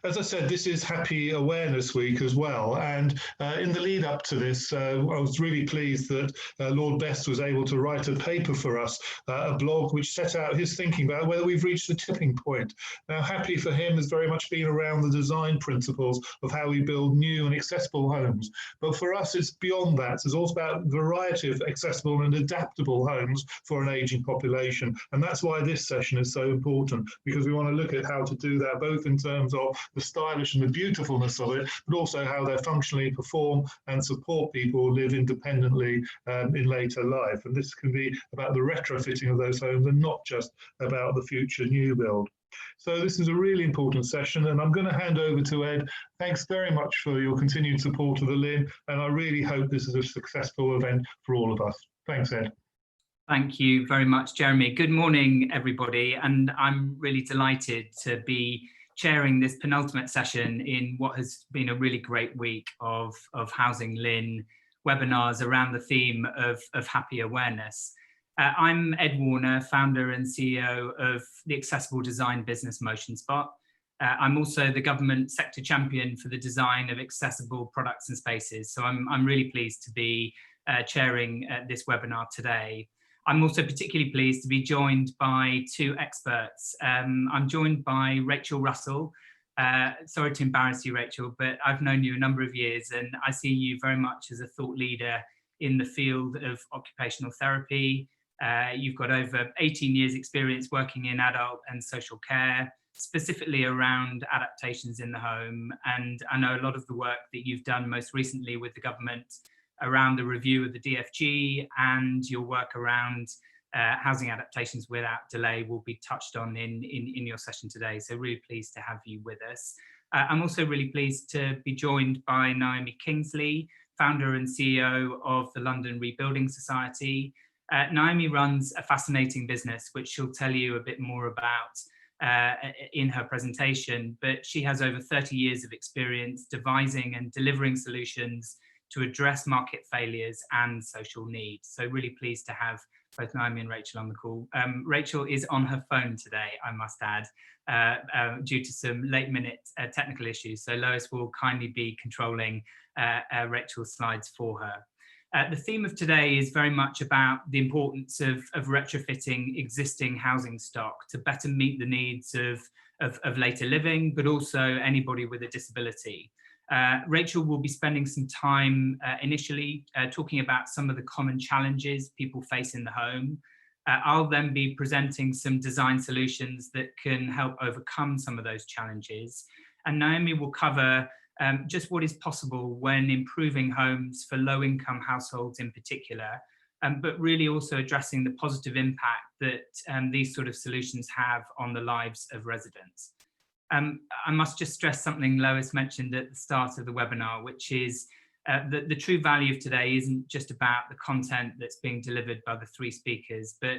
as I said, this is Happy Awareness Week as well. And in the lead up to this, I was really pleased that Lord Best was able to write a paper for us, a blog which set out his thinking about whether we've reached the tipping point. Now, Happy for him has very much been around the design principles of how we build new and accessible homes. But for us, it's beyond that. It's also about a variety of accessible and adaptable homes for an aging population. And that's why this session is so important, because we want to look at how to do that, both in terms of the stylish and the beautifulness of it, but also how they functionally perform and support people live independently in later life. And this can be about the retrofitting of those homes and not just about the future new build. So this is a really important session, and I'm going to hand over to Ed. Thanks very much for your continued support of the LIN, and I really hope this is a successful event for all of us. Thanks, Ed. Thank you very much, Jeremy. Good morning, everybody, and I'm really delighted to be chairing this penultimate session in what has been a really great week of Housing LIN webinars around the theme of happy awareness. I'm Ed Warner, founder and CEO of the accessible design business Motionspot. I'm also the government sector champion for the design of accessible products and spaces. So I'm really pleased to be chairing this webinar today. I'm also particularly pleased to be joined by two experts. I'm joined by Rachel Russell. Sorry to embarrass you, Rachel, but I've known you a number of years, and I see you very much as a thought leader in the field of occupational therapy. You've got over 18 years experience working in adult and social care, specifically around adaptations in the home. And I know a lot of the work that you've done most recently with the government around the review of the DFG and your work around housing adaptations without delay will be touched on in your session today. So really pleased to have you with us. I'm also really pleased to be joined by Naomi Kingsley, founder and CEO of the London Rebuilding Society. Naomi runs a fascinating business, which she'll tell you a bit more about in her presentation, but she has over 30 years of experience devising and delivering solutions to address market failures and social needs. So really pleased to have both Naomi and Rachel on the call. Rachel is on her phone today, I must add, due to some late minute technical issues. So Lois will kindly be controlling Rachel's slides for her. The theme of today is very much about the importance of retrofitting existing housing stock to better meet the needs of later living, but also anybody with a disability. Rachel will be spending some time initially talking about some of the common challenges people face in the home. I'll then be presenting some design solutions that can help overcome some of those challenges. And Naomi will cover just what is possible when improving homes for low-income households in particular, but really also addressing the positive impact that these sort of solutions have on the lives of residents. I must just stress something Lois mentioned at the start of the webinar, which is that the true value of today isn't just about the content that's being delivered by the three speakers, but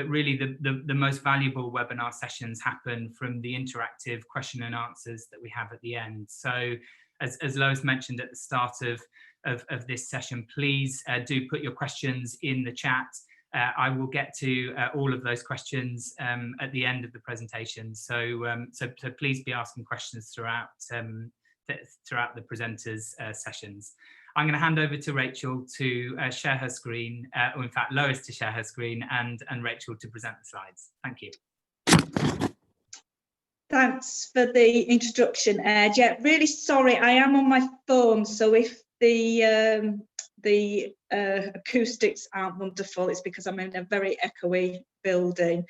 really the most valuable webinar sessions happen from the interactive question and answers that we have at the end. So as Lois mentioned at the start of this session, please do put your questions in the chat. I will get to all of those questions at the end of the presentation. So please be asking questions throughout the presenters' sessions. I'm going to hand over to Rachel to share her screen, or in fact Lois to share her screen, and Rachel to present the slides. Thank you. Thanks for the introduction, Ed. Yeah, really sorry, I am on my phone, so if the acoustics aren't wonderful, it's because I'm in a very echoey building.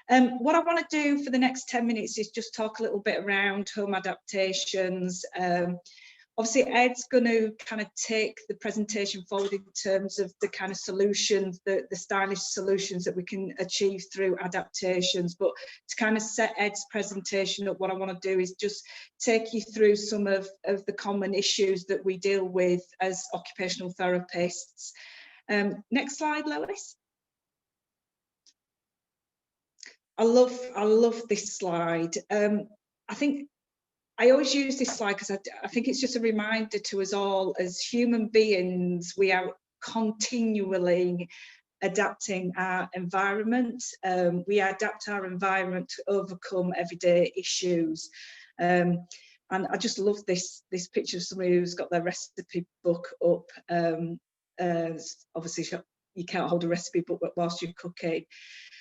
What I want to do for the next 10 minutes is just talk a little bit around home adaptations. Obviously, Ed's going to kind of take the presentation forward in terms of the kind of solutions, the stylish solutions that we can achieve through adaptations. But to kind of set Ed's presentation up, what I want to do is just take you through some of the common issues that we deal with as occupational therapists. Next slide, Lois. I love this slide. I think I always use this slide because I think it's just a reminder to us all as human beings, we are continually adapting our environment. We adapt our environment to overcome everyday issues. And I just love this picture of somebody who's got their recipe book up. Obviously, you can't hold a recipe book whilst you're cooking.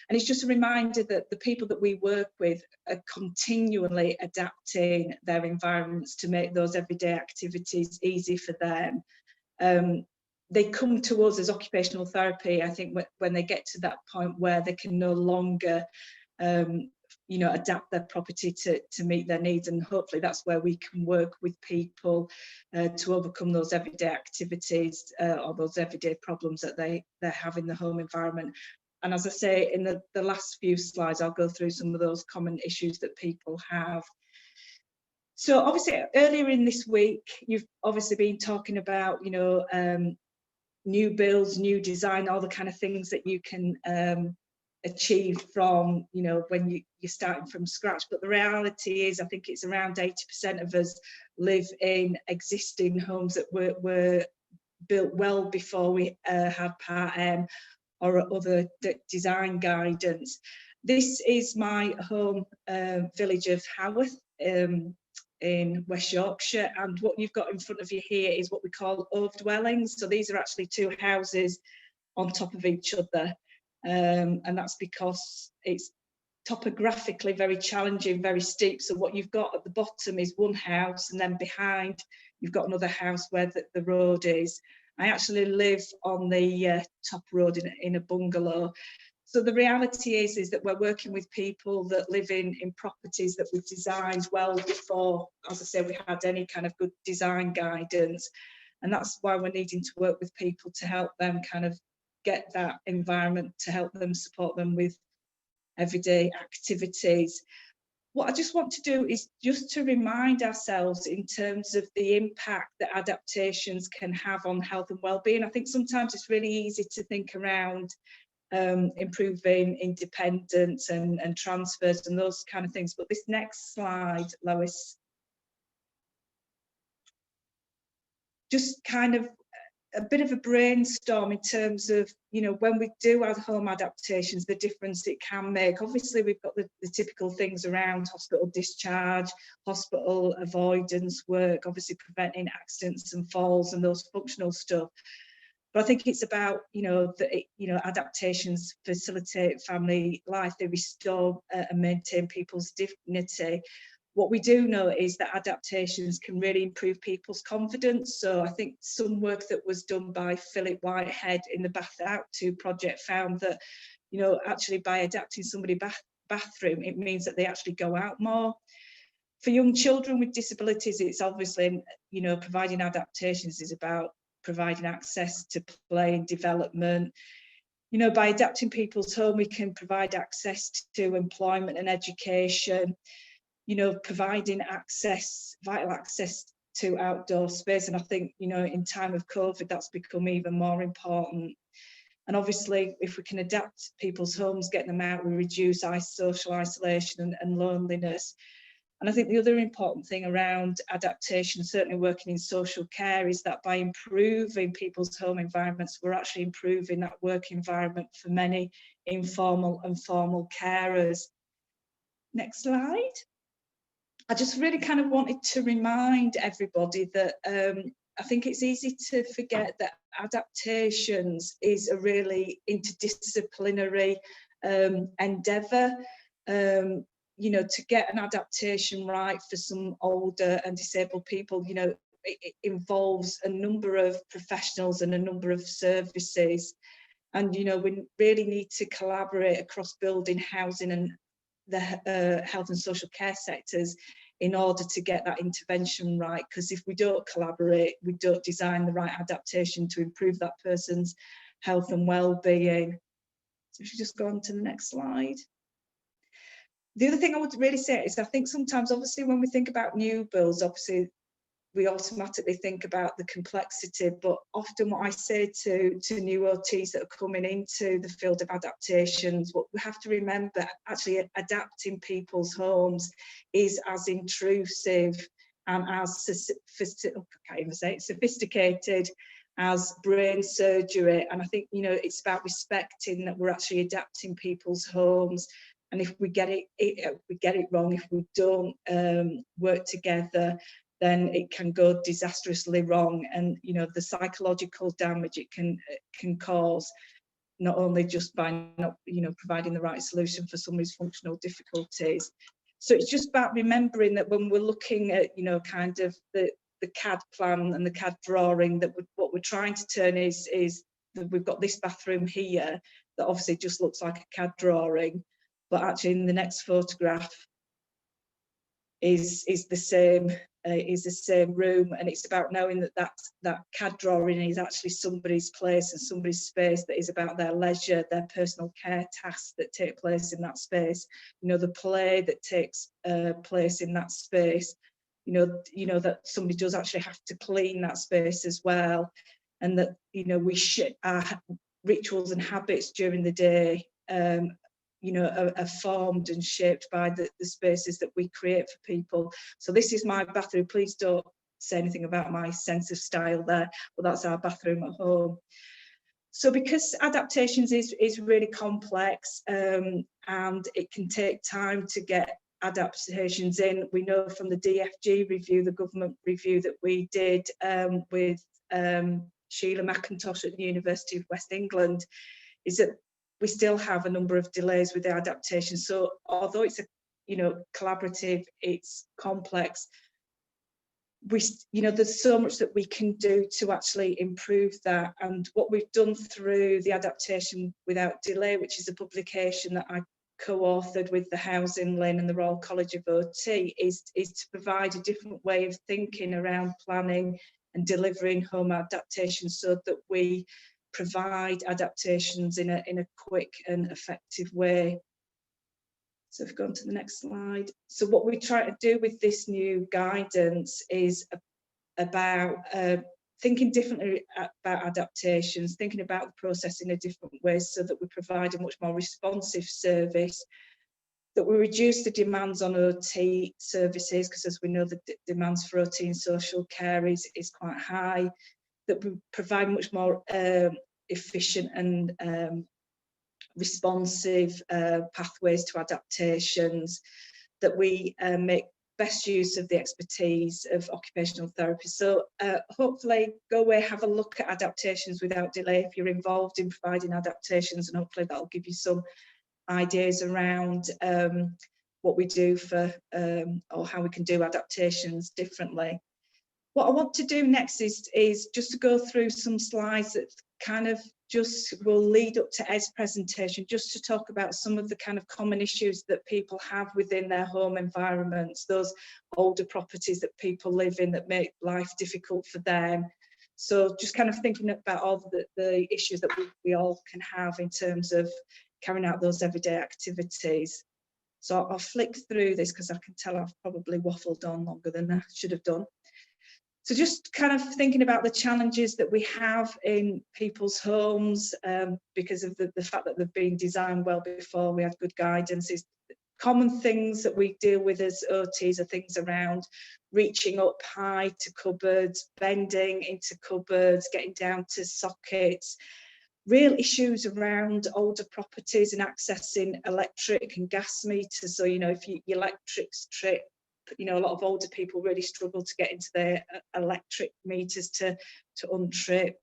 And it's just a reminder that the people that we work with are continually adapting their environments to make those everyday activities easy for them. They come to us as occupational therapy, I think, when they get to that point where they can no longer adapt their property to meet their needs, and hopefully that's where we can work with people to overcome those everyday activities or those everyday problems that they have in the home environment. And as I say, in the last few slides, I'll go through some of those common issues that people have. So obviously earlier in this week, you've obviously been talking about, new builds, new design, all the kind of things that you can achieve from, when you're starting from scratch. But the reality is, I think it's around 80% of us live in existing homes that were built well before we had Part M or other design guidance. This is my home village of Haworth in West Yorkshire, and what you've got in front of you here is what we call ove dwellings. So these are actually two houses on top of each other, and that's because it's topographically very challenging, very steep. So what you've got at the bottom is one house, and then behind you've got another house where the road is. I actually live on the top road in a bungalow. So the reality is that we're working with people that live in properties that we've designed well before, as I say, we had any kind of good design guidance. And that's why we're needing to work with people to help them kind of get that environment, to help them, support them with everyday activities. What I just want to do is just to remind ourselves in terms of the impact that adaptations can have on health and well-being. I think sometimes it's really easy to think around improving independence and transfers and those kind of things. But this next slide, Lois, just kind of a bit of a brainstorm in terms of, when we do our home adaptations, the difference it can make. Obviously, we've got the typical things around hospital discharge, hospital avoidance work, obviously preventing accidents and falls and those functional stuff. But I think it's about, adaptations facilitate family life, they restore and maintain people's dignity. What we do know is that adaptations can really improve people's confidence. So I think some work that was done by Philip Whitehead in the Bath Out To project found that, actually by adapting somebody's bathroom, it means that they actually go out more. For young children with disabilities, it's obviously, providing adaptations is about providing access to play and development. By adapting people's home, we can provide access to employment and education, providing access, vital access to outdoor space. And I think, in time of COVID, that's become even more important. And obviously, if we can adapt people's homes, get them out, we reduce social isolation and loneliness. And I think the other important thing around adaptation, certainly working in social care, is that by improving people's home environments, we're actually improving that work environment for many informal and formal carers. Next slide. I just really kind of wanted to remind everybody that I think it's easy to forget that adaptations is a really interdisciplinary endeavour. To get an adaptation right for some older and disabled people, it involves a number of professionals and a number of services. And, we really need to collaborate across building, housing and the health and social care sectors in order to get that intervention right. Because if we don't collaborate, we don't design the right adaptation to improve that person's health and well-being. So if you just go on to the next slide. The other thing I would really say is I think sometimes, obviously, when we think about new builds, obviously, we automatically think about the complexity, but often what I say to new OTs that are coming into the field of adaptations, what we have to remember, actually adapting people's homes is as intrusive and as sophisticated as brain surgery. And I think, it's about respecting that we're actually adapting people's homes And if we get it wrong, if we don't work together, then it can go disastrously wrong. And you know, the psychological damage it can cause, not only just by not, you know, providing the right solution for somebody's functional difficulties. So it's just about remembering that when we're looking at, you know, kind of the CAD plan and the CAD drawing, that what we're trying to turn is that we've got this bathroom here that obviously just looks like a CAD drawing, but actually in the next photograph is the same room. And it's about knowing that CAD drawing is actually somebody's place and somebody's space, that is about their leisure, their personal care tasks that take place in that space, you know, the play that takes place in that space, you know that somebody does actually have to clean that space as well, and that, you know, our rituals and habits during the day you know, are formed and shaped by the spaces that we create for people. So this is my bathroom. Please don't say anything about my sense of style there, but that's our bathroom at home. So because adaptations is really complex and it can take time to get adaptations in, we know from the DFG review, the government review that we did with Sheila McIntosh at the University of West England, is that we still have a number of delays with the adaptation. So although it's a, you know, collaborative, it's complex, you know, there's so much that we can do to actually improve that. And what we've done through the Adaptation Without Delay, which is a publication that I co-authored with the Housing LIN and the Royal College of OT, is to provide a different way of thinking around planning and delivering home adaptations, so that we provide adaptations in a quick and effective way. So if we go on to the next slide. So what we try to do with this new guidance is about thinking differently about adaptations, thinking about the process in a different way, so that we provide a much more responsive service, that we reduce the demands on OT services, because as we know, the demands for OT and social care is quite high, that we provide much more efficient and responsive pathways to adaptations, that we make best use of the expertise of occupational therapists. So hopefully go away, have a look at Adaptations Without Delay if you're involved in providing adaptations, and hopefully that'll give you some ideas around what we do for or how we can do adaptations differently. What I want to do next is just to go through some slides that kind of just will lead up to Ed's presentation, just to talk about some of the kind of common issues that people have within their home environments, those older properties that people live in that make life difficult for them. So just kind of thinking about all the issues that we all can have in terms of carrying out those everyday activities. So I'll flick through this because I can tell I've probably waffled on longer than I should have done. So just kind of thinking about the challenges that we have in people's homes because of the fact that they've been designed well before we had good guidance. Is common things that we deal with as OTs are things around reaching up high to cupboards, bending into cupboards, getting down to sockets, real issues around older properties and accessing electric and gas meters. So, you know, if your electrics trip, you know, a lot of older people really struggle to get into their electric meters to untrip.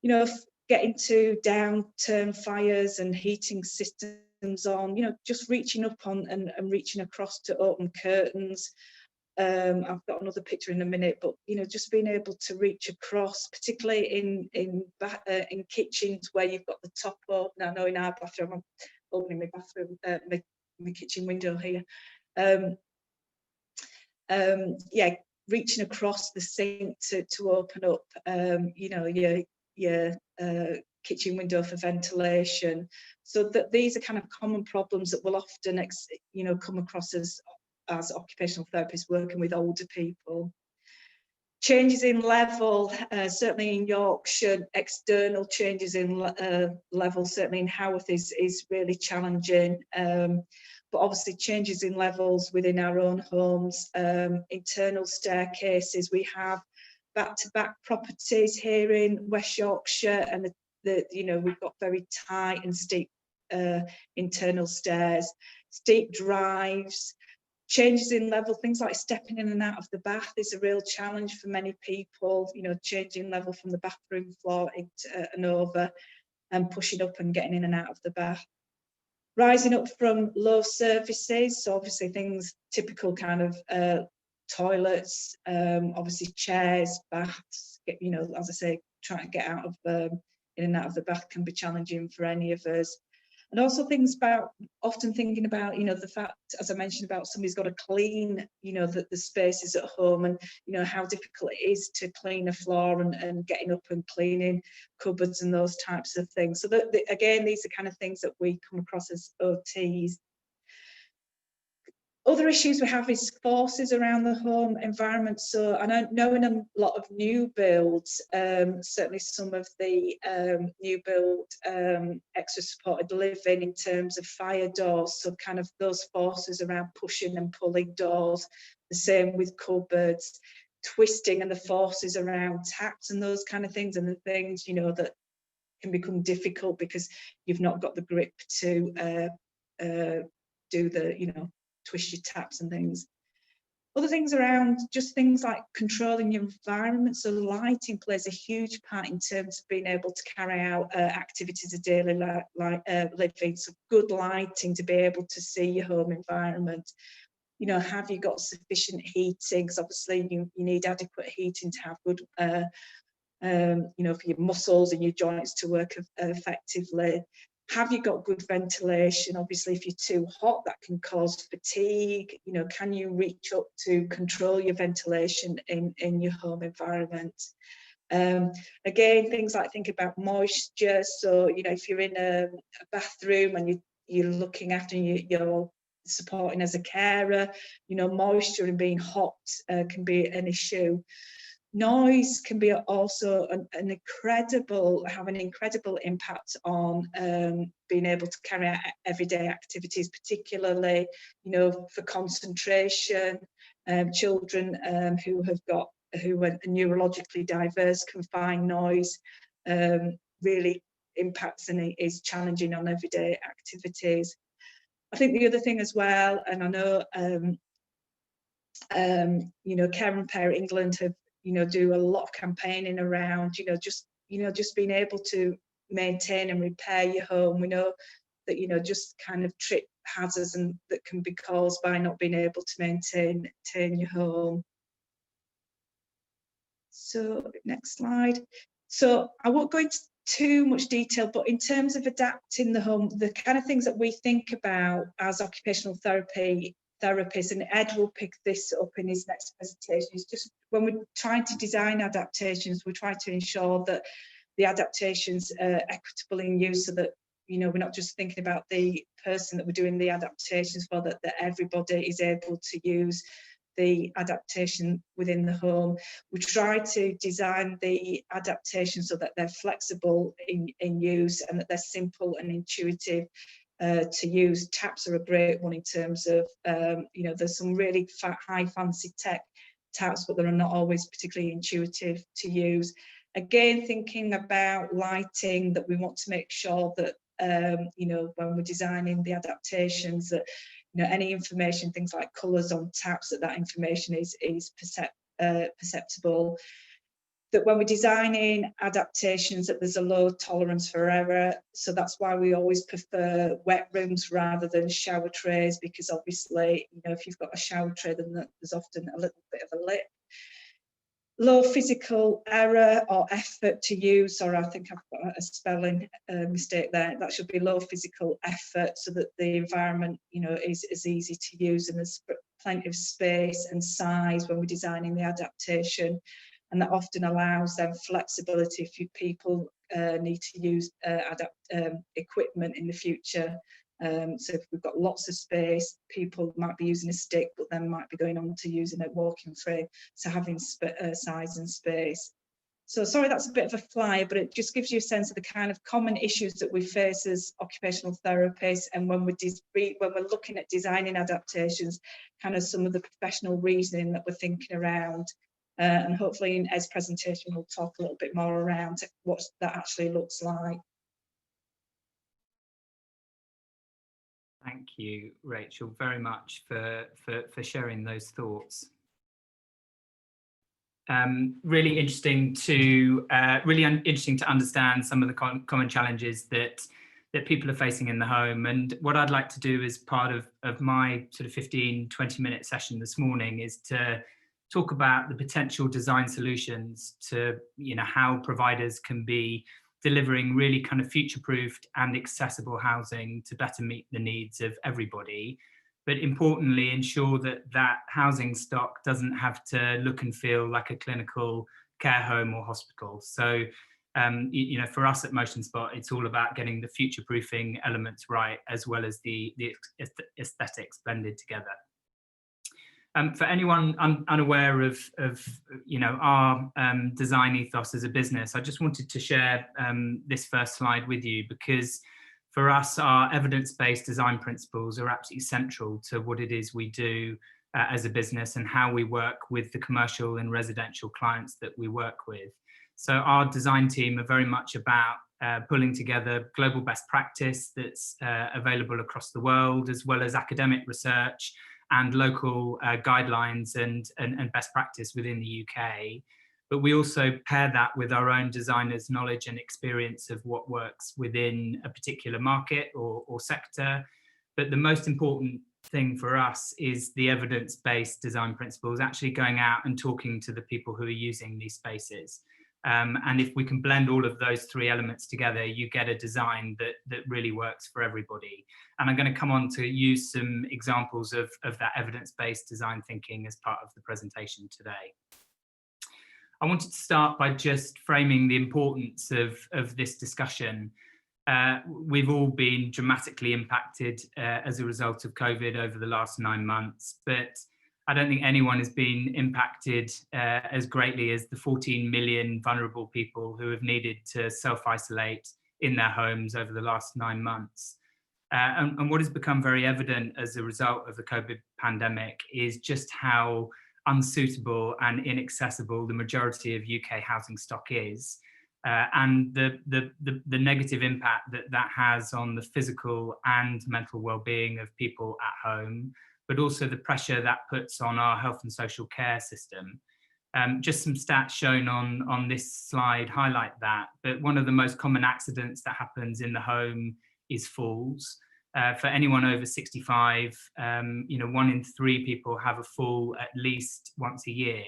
You know, getting to downturn fires and heating systems on, you know, just reaching up on and reaching across to open curtains. I've got another picture in a minute, but you know, just being able to reach across, particularly in kitchens where you've got the top open. I know in our bathroom, I'm opening my bathroom, my kitchen window here. Yeah, reaching across the sink to open up, you know, your kitchen window for ventilation. So that these are kind of common problems that will often, you know, come across as occupational therapists working with older people. Changes in level, certainly in Yorkshire, external changes in level, certainly in Haworth is really challenging. But obviously changes in levels within our own homes, internal staircases. We have back-to-back properties here in West Yorkshire, and you know, we've got very tight and steep internal stairs. steep drives, changes in level, things like stepping in and out of the bath is a real challenge for many people, you know, changing level from the bathroom floor and over and pushing up and getting in and out of the bath. Rising up from low surfaces, so obviously things, typical kind of toilets, obviously chairs, baths, you know, as I say, trying to get out of in and out of the bath can be challenging for any of us. And also things about, often thinking about, you know, the fact, as I mentioned, about somebody's got to clean, you know, the spaces at home, and, you know, how difficult it is to clean a floor and getting up and cleaning cupboards and those types of things. So that, again, these are kind of things that we come across as OTs. Other issues we have is forces around the home environment. So I know in a lot of new builds, certainly some of the new build extra supported living in terms of fire doors, so kind of those forces around pushing and pulling doors, the same with cupboards, twisting and the forces around taps and those kind of things, and the things, you know, that can become difficult because you've not got the grip to do the, you know, twist your taps and things. Other things around just things like controlling your environment. So lighting plays a huge part in terms of being able to carry out activities of daily living. So good lighting to be able to see your home environment. You know, have you got sufficient heating? Because obviously you need adequate heating to have good, you know, for your muscles and your joints to work effectively. Have you got good ventilation? Obviously, if you're too hot, that can cause fatigue. You know, can you reach up to control your ventilation in your home environment? Again, things like think about moisture. So, you know, if you're in a bathroom and you're looking after, you're supporting as a carer, you know, moisture and being hot can be an issue. Noise can be also have an incredible impact on being able to carry out everyday activities, particularly, you know, for concentration. Children who are neurologically diverse can find noise really impacts and is challenging on everyday activities. I think the other thing as well, and I know you know, Care and Parent England have, you know, do a lot of campaigning around, just being able to maintain and repair your home. We know that, you know, just kind of trip hazards and that can be caused by not being able to maintain your home. So next slide. So I won't go into too much detail, but in terms of adapting the home, the kind of things that we think about as occupational therapists, and Ed will pick this up in his next presentation, is just when we're trying to design adaptations, we try to ensure that the adaptations are equitable in use, so that, you know, we're not just thinking about the person that we're doing the adaptations for, that everybody is able to use the adaptation within the home. We try to design the adaptations so that they're flexible in use and that they're simple and intuitive to use. Taps are a great one in terms of, you know, there's some really high fancy tech taps, but they're not always particularly intuitive to use. Again, thinking about lighting, that we want to make sure that, you know, when we're designing the adaptations, that, you know, any information, things like colours on taps, that information is perceptible. That when we're designing adaptations, that there's a low tolerance for error. So that's why we always prefer wet rooms rather than shower trays, because obviously, you know, if you've got a shower tray, then there's often a little bit of a lip. Low physical error or effort to use, or I think I've got a spelling mistake there. That should be low physical effort, so that the environment, you know, is easy to use, and there's plenty of space and size when we're designing the adaptation. And that often allows them flexibility if people need to use equipment in the future. So if we've got lots of space, people might be using a stick, but then might be going on to using a walking frame. So having size and space. So sorry, that's a bit of a flyer, but it just gives you a sense of the kind of common issues that we face as occupational therapists, and when we're looking at designing adaptations, kind of some of the professional reasoning that we're thinking around. And hopefully in Ed's presentation, we'll talk a little bit more around what that actually looks like. Thank you, Rachel, very much for sharing those thoughts. Really interesting to understand some of the common challenges that people are facing in the home. And what I'd like to do as part of my sort of 15-20-minute session this morning is to talk about the potential design solutions to, how providers can be delivering really kind of future-proofed and accessible housing to better meet the needs of everybody, but importantly ensure that housing stock doesn't have to look and feel like a clinical care home or hospital. So for us at Motionspot, it's all about getting the future-proofing elements right, as well as the aesthetics blended together. For anyone unaware of our design ethos as a business, I just wanted to share this first slide with you, because for us, our evidence-based design principles are absolutely central to what it is we do as a business and how we work with the commercial and residential clients that we work with. So our design team are very much about pulling together global best practice that's available across the world, as well as academic research and local guidelines and best practice within the UK. But we also pair that with our own designers' knowledge and experience of what works within a particular market or sector. But the most important thing for us is the evidence-based design principles, actually going out and talking to the people who are using these spaces. And if we can blend all of those three elements together, you get a design that really works for everybody. And I'm going to come on to use some examples of that evidence-based design thinking as part of the presentation today. I wanted to start by just framing the importance of this discussion. We've all been dramatically impacted as a result of COVID over the last 9 months, but I don't think anyone has been impacted as greatly as the 14 million vulnerable people who have needed to self-isolate in their homes over the last 9 months. And what has become very evident as a result of the COVID pandemic is just how unsuitable and inaccessible the majority of UK housing stock is, and the negative impact that has on the physical and mental well-being of people at home, but also the pressure that puts on our health and social care system. Just some stats shown on this slide highlight that, but one of the most common accidents that happens in the home is falls. For anyone over 65, 1 in 3 people have a fall at least once a year,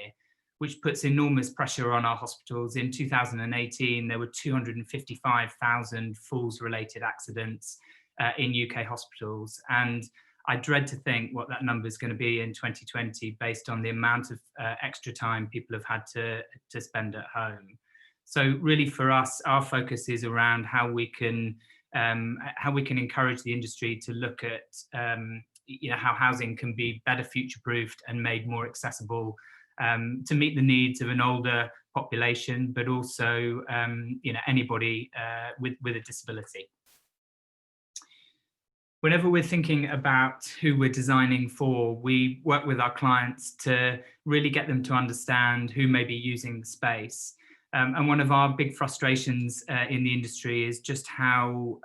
which puts enormous pressure on our hospitals. In 2018, there were 255,000 falls-related accidents in UK hospitals. And I dread to think what that number is going to be in 2020 based on the amount of extra time people have had to spend at home. So really for us, our focus is around how we can encourage the industry to look at how housing can be better future-proofed and made more accessible to meet the needs of an older population, but also anybody with a disability. Whenever we're thinking about who we're designing for, we work with our clients to really get them to understand who may be using the space. And one of our big frustrations in the industry is just how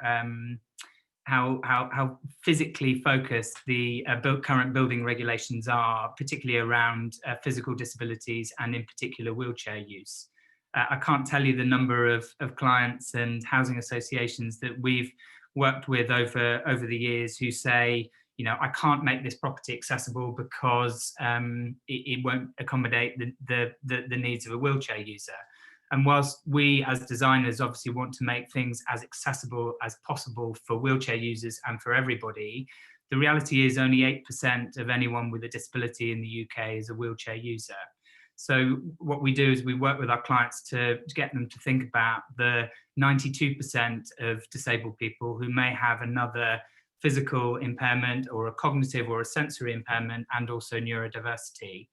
physically focused the current building regulations are, particularly around physical disabilities and in particular wheelchair use. I can't tell you the number of clients and housing associations that we've worked with over the years who say, I can't make this property accessible because it won't accommodate the needs of a wheelchair user. And whilst we as designers obviously want to make things as accessible as possible for wheelchair users and for everybody, the reality is only 8% of anyone with a disability in the UK is a wheelchair user. So what we do is we work with our clients to get them to think about the 92% of disabled people who may have another physical impairment or a cognitive or a sensory impairment, and also neurodiversity.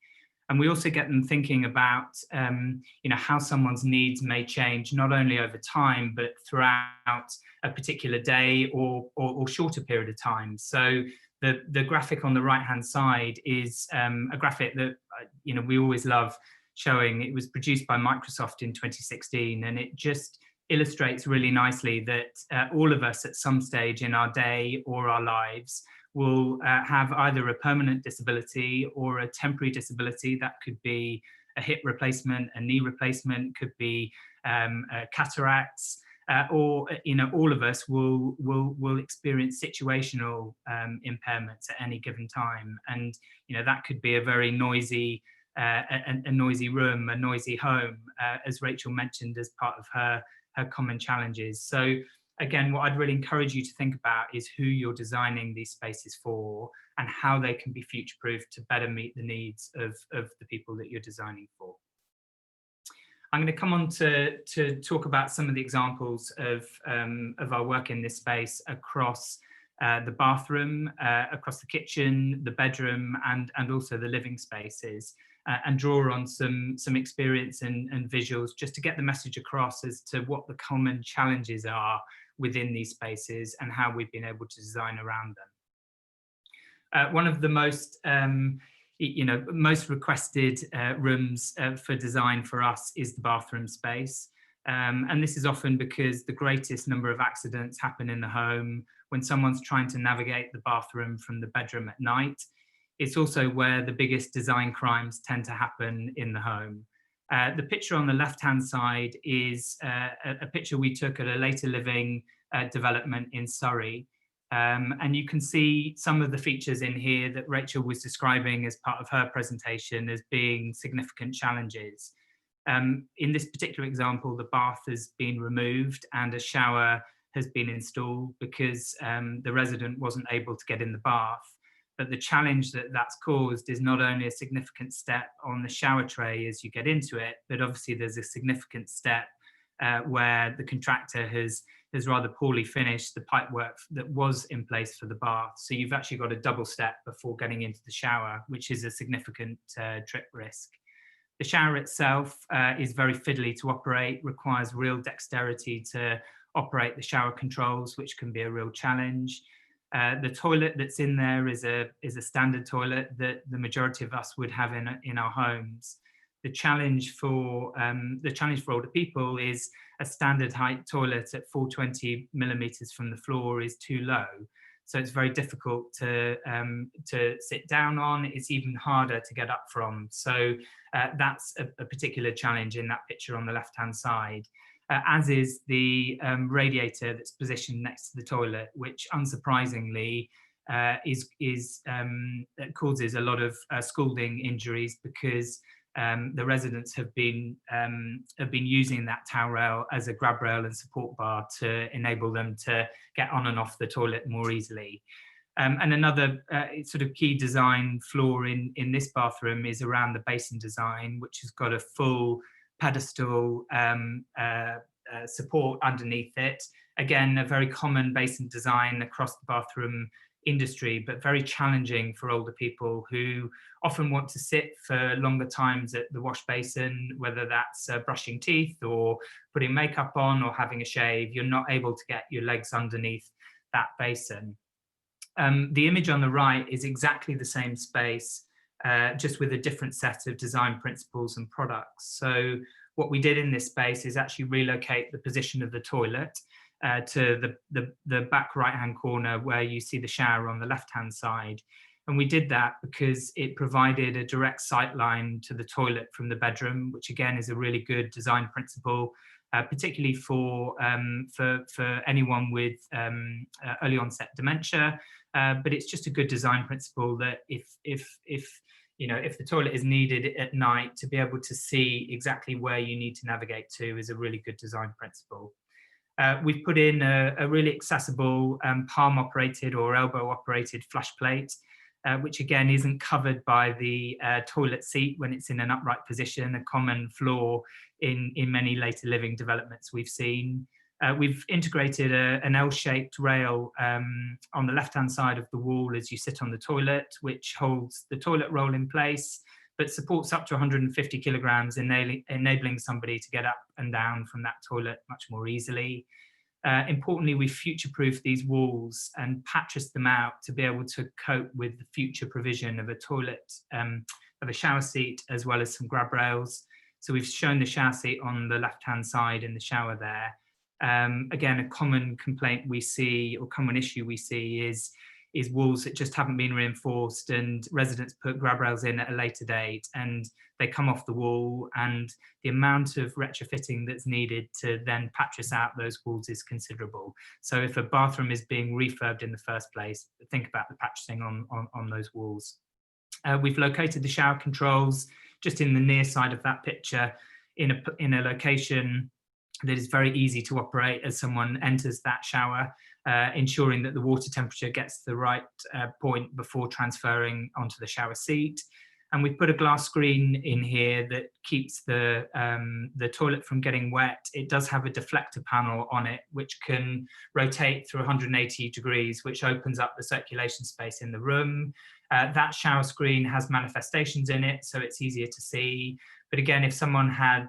And we also get them thinking about how someone's needs may change, not only over time, but throughout a particular day or shorter period of time. So the graphic on the right-hand side is a graphic that we always love showing. It was produced by Microsoft in 2016, and it just illustrates really nicely that all of us at some stage in our day or our lives will have either a permanent disability or a temporary disability. That could be a hip replacement, a knee replacement, could be cataracts, or all of us will experience situational impairments at any given time, and that could be a very noisy a noisy room, a noisy home, as Rachel mentioned as part of her common challenges. So again, what I'd really encourage you to think about is who you're designing these spaces for and how they can be future-proof to better meet the needs of the people that you're designing for. I'm going to come on to talk about some of the examples of our work in this space across the bathroom, across the kitchen, the bedroom, and also the living spaces, and draw on some experience and visuals just to get the message across as to what the common challenges are within these spaces and how we've been able to design around them. One of the most most requested rooms for design for us is the bathroom space. And this is often because the greatest number of accidents happen in the home when someone's trying to navigate the bathroom from the bedroom at night. It's also where the biggest design crimes tend to happen in the home. The picture on the left-hand side is a picture we took at a later living development in Surrey. And you can see some of the features in here that Rachel was describing as part of her presentation as being significant challenges. In this particular example, the bath has been removed and a shower has been installed because the resident wasn't able to get in the bath. But the challenge that that's caused is not only a significant step on the shower tray as you get into it, but obviously there's a significant step where the contractor has rather poorly finished the pipework that was in place for the bath. So you've actually got a double step before getting into the shower, which is a significant trip risk. The shower itself is very fiddly to operate, requires real dexterity to operate the shower controls, which can be a real challenge. The toilet that's in there is a standard toilet that the majority of us would have in our homes. The challenge for older people is a standard height toilet at 420 millimeters from the floor is too low. So it's very difficult to sit down on. It's even harder to get up from. So that's a particular challenge in that picture on the left-hand side. As is the radiator that's positioned next to the toilet, which unsurprisingly causes a lot of scalding injuries because the residents have been using that towel rail as a grab rail and support bar to enable them to get on and off the toilet more easily. And another sort of key design flaw in this bathroom is around the basin design, which has got a full pedestal support underneath it. Again, a very common basin design across the bathroom industry, but very challenging for older people who often want to sit for longer times at the wash basin, whether that's brushing teeth or putting makeup on or having a shave. You're not able to get your legs underneath that basin. The image on the right is exactly the same space, just with a different set of design principles and products. So what we did in this space is actually relocate the position of the toilet to the back right-hand corner where you see the shower on the left-hand side. And we did that because it provided a direct sight line to the toilet from the bedroom, which again is a really good design principle, particularly for anyone with early onset dementia. But it's just a good design principle that if the toilet is needed at night, to be able to see exactly where you need to navigate to is a really good design principle. We've put in a really accessible palm-operated or elbow-operated flush plate, which again isn't covered by the toilet seat when it's in an upright position, a common flaw in many later living developments we've seen. We've integrated an L-shaped rail on the left-hand side of the wall as you sit on the toilet, which holds the toilet roll in place, but supports up to 150 kilograms, enabling somebody to get up and down from that toilet much more easily. Importantly, we future-proofed these walls and patched them out to be able to cope with the future provision of a toilet, of a shower seat, as well as some grab rails. So we've shown the shower seat on the left-hand side in the shower there. Again, a common complaint we see, or common issue we see, is walls that just haven't been reinforced, and residents put grab rails in at a later date and they come off the wall, and the amount of retrofitting that's needed to then patch out those walls is considerable. So if a bathroom is being refurbed in the first place, think about the patching on those walls. We've located the shower controls just in the near side of that picture in a location that is very easy to operate as someone enters that shower, ensuring that the water temperature gets to the right point before transferring onto the shower seat. And we've put a glass screen in here that keeps the toilet from getting wet. It does have a deflector panel on it, which can rotate through 180 degrees, which opens up the circulation space in the room. That shower screen has manifestations in it, so it's easier to see. But again, if someone had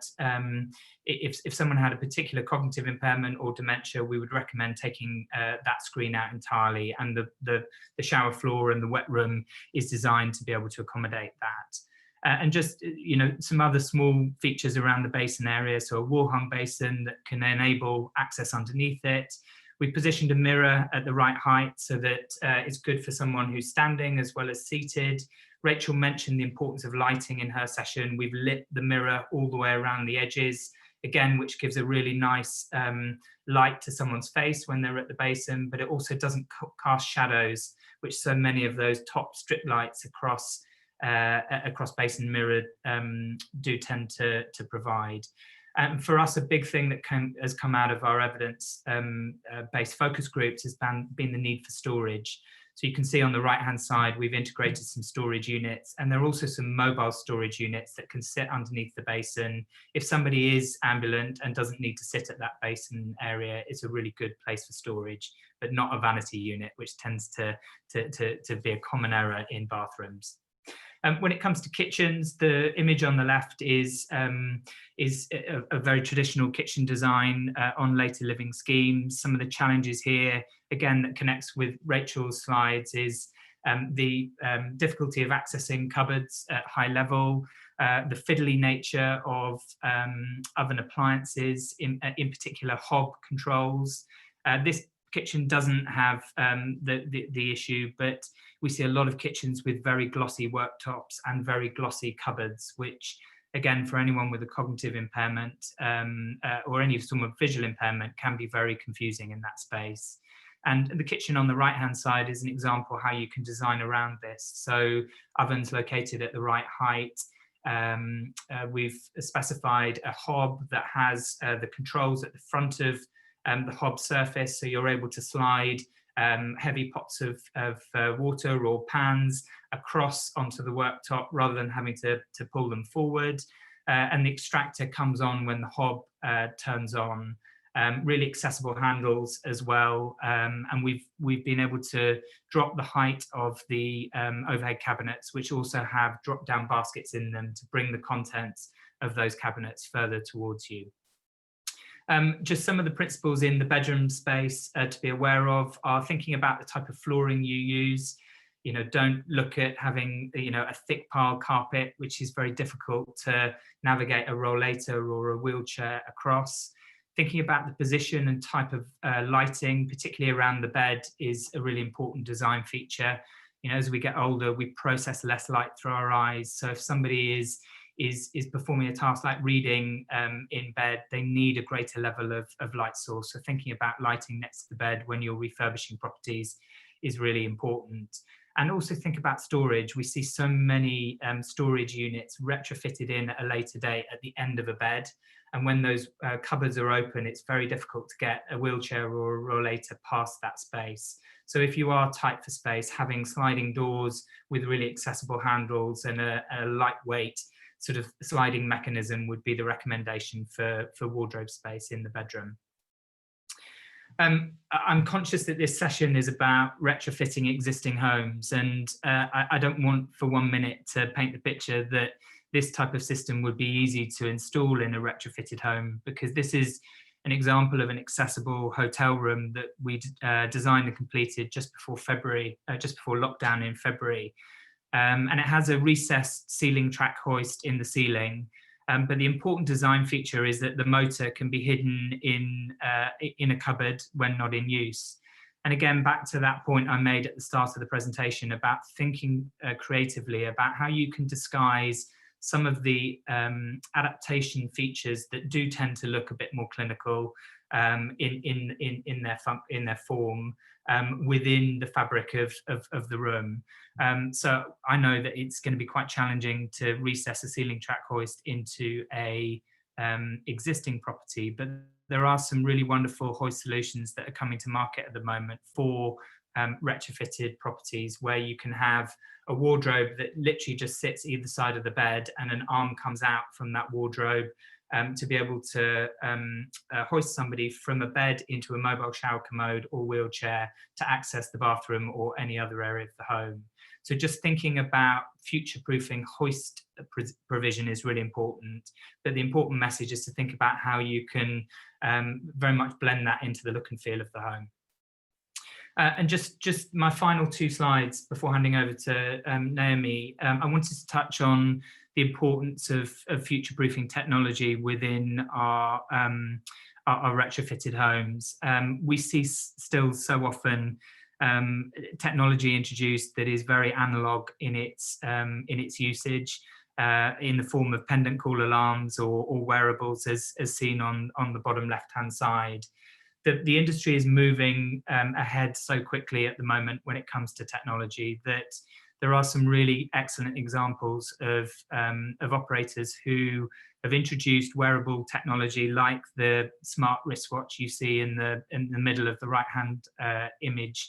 if someone had a particular cognitive impairment or dementia, we would recommend taking that screen out entirely. And the shower floor and the wet room is designed to be able to accommodate that. And just, you know, some other small features around the basin area. So a wall hung basin that can enable access underneath it. We positioned a mirror at the right height so that it's good for someone who's standing as well as seated. Rachel mentioned the importance of lighting in her session. We've lit the mirror all the way around the edges, again, which gives a really nice light to someone's face when they're at the basin, but it also doesn't cast shadows, which so many of those top strip lights across basin mirror do tend to provide. For us, a big thing that has come out of our evidence-based focus groups has been the need for storage. So you can see on the right-hand side, we've integrated some storage units, and there are also some mobile storage units that can sit underneath the basin. If somebody is ambulant and doesn't need to sit at that basin area, it's a really good place for storage, but not a vanity unit, which tends to be a common error in bathrooms. When it comes to kitchens, the image on the left is a very traditional kitchen design on later living schemes. Some of the challenges here, again, that connects with Rachel's slides, is the difficulty of accessing cupboards at high level, the fiddly nature of oven appliances, in particular hob controls. This kitchen doesn't have the issue, but we see a lot of kitchens with very glossy worktops and very glossy cupboards, which, again, for anyone with a cognitive impairment or any form of visual impairment, can be very confusing in that space. And the kitchen on the right-hand side is an example how you can design around this. So ovens located at the right height. We've specified a hob that has the controls at the front of the hob surface, so you're able to slide heavy pots of water or pans across onto the worktop rather than having to pull them forward. And the extractor comes on when the hob turns on. Really accessible handles as well, and we've been able to drop the height of the overhead cabinets, which also have drop-down baskets in them to bring the contents of those cabinets further towards you. Just some of the principles in the bedroom space to be aware of are thinking about the type of flooring you use. You know, don't look at having, you know, a thick pile carpet, which is very difficult to navigate a rollator or a wheelchair across. Thinking about the position and type of lighting, particularly around the bed, is a really important design feature. You know, as we get older, we process less light through our eyes. So if somebody is performing a task like reading in bed, they need a greater level of light source. So thinking about lighting next to the bed when you're refurbishing properties is really important. And also think about storage. We see so many storage units retrofitted in at a later date at the end of a bed. And when those cupboards are open, it's very difficult to get a wheelchair or a rollator past that space. So if you are tight for space, having sliding doors with really accessible handles and a lightweight sort of sliding mechanism would be the recommendation for wardrobe space in the bedroom. I'm conscious that this session is about retrofitting existing homes, and I don't want for 1 minute to paint the picture that this type of system would be easy to install in a retrofitted home, because this is an example of an accessible hotel room that we designed and completed just before lockdown in February. And it has a recessed ceiling track hoist in the ceiling. But the important design feature is that the motor can be hidden in a cupboard when not in use. And again, back to that point I made at the start of the presentation about thinking creatively about how you can disguise some of the adaptation features that do tend to look a bit more clinical in their form within the fabric of the room. So I know that it's going to be quite challenging to recess a ceiling track hoist into a existing property, but there are some really wonderful hoist solutions that are coming to market at the moment for retrofitted properties, where you can have a wardrobe that literally just sits either side of the bed and an arm comes out from that wardrobe to be able to hoist somebody from a bed into a mobile shower commode or wheelchair to access the bathroom or any other area of the home. So just thinking about future-proofing hoist provision is really important, but the important message is to think about how you can very much blend that into the look and feel of the home. And just my final 2 slides before handing over to Naomi, I wanted to touch on the importance of future-proofing technology within our retrofitted homes. We see still so often technology introduced that is very analog in its usage, in the form of pendant call alarms or wearables, as seen on the bottom left-hand side. The industry is moving ahead so quickly at the moment when it comes to technology that there are some really excellent examples of operators who have introduced wearable technology like the smart wristwatch you see in the middle of the right-hand image,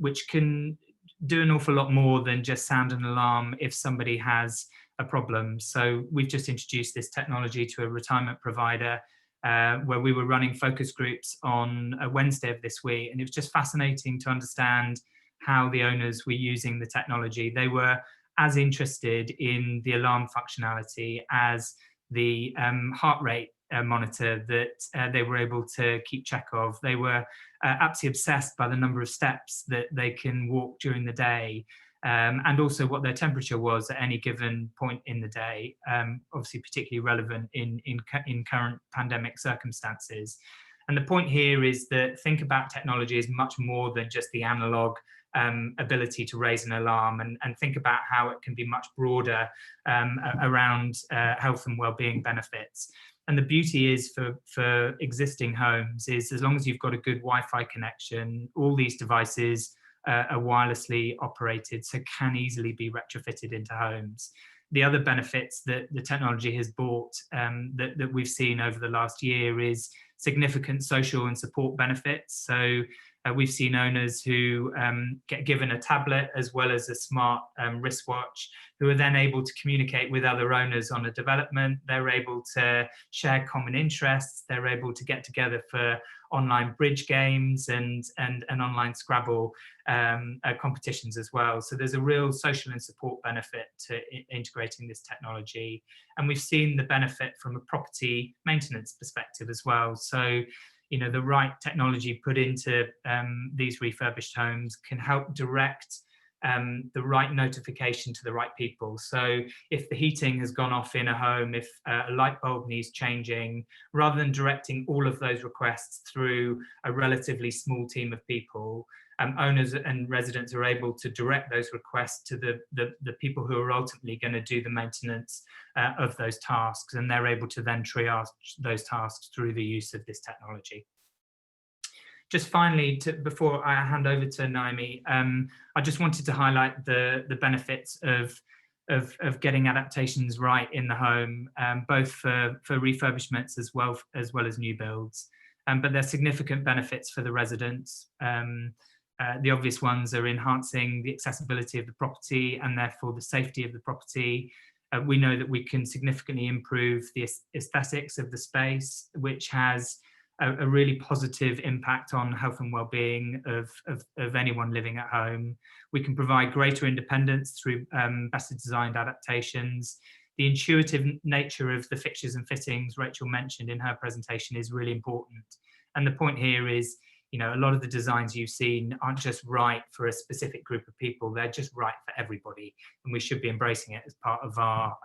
which can do an awful lot more than just sound an alarm if somebody has a problem. So we've just introduced this technology to a retirement provider where we were running focus groups on a Wednesday of this week, and it was just fascinating to understand how the owners were using the technology. They were as interested in the alarm functionality as the heart rate monitor that they were able to keep check of. They were absolutely obsessed by the number of steps that they can walk during the day, and also what their temperature was at any given point in the day, obviously particularly relevant in current pandemic circumstances. And the point here is that think about technology as much more than just the analog ability to raise an alarm, and think about how it can be much broader around health and well-being benefits. And the beauty is for existing homes is, as long as you've got a good Wi-Fi connection, all these devices are wirelessly operated, so can easily be retrofitted into homes. The other benefits that the technology has brought that we've seen over the last year is significant social and support benefits. So we've seen owners who get given a tablet as well as a smart wristwatch, who are then able to communicate with other owners on a development. They're able to share common interests. They're able to get together for online bridge games and online Scrabble competitions as well. So there's a real social and support benefit to integrating this technology. And we've seen the benefit from a property maintenance perspective as well. So, you know, the right technology put into these refurbished homes can help direct the right notification to the right people. So if the heating has gone off in a home, if a light bulb needs changing, rather than directing all of those requests through a relatively small team of people, owners and residents are able to direct those requests to the people who are ultimately going to do the maintenance of those tasks, and they're able to then triage those tasks through the use of this technology. Just finally, before I hand over to Naomi, I just wanted to highlight the benefits of getting adaptations right in the home, both for refurbishments as well as new builds. But there's significant benefits for the residents. The obvious ones are enhancing the accessibility of the property and therefore the safety of the property. We know that we can significantly improve the aesthetics of the space, which has a really positive impact on health and well-being of anyone living at home. We can provide greater independence through better designed adaptations. The intuitive nature of the fixtures and fittings Rachel mentioned in her presentation is really important. And the point here is, You know, a lot of the designs you've seen aren't just right for a specific group of people, they're just right for everybody, and we should be embracing it as part of our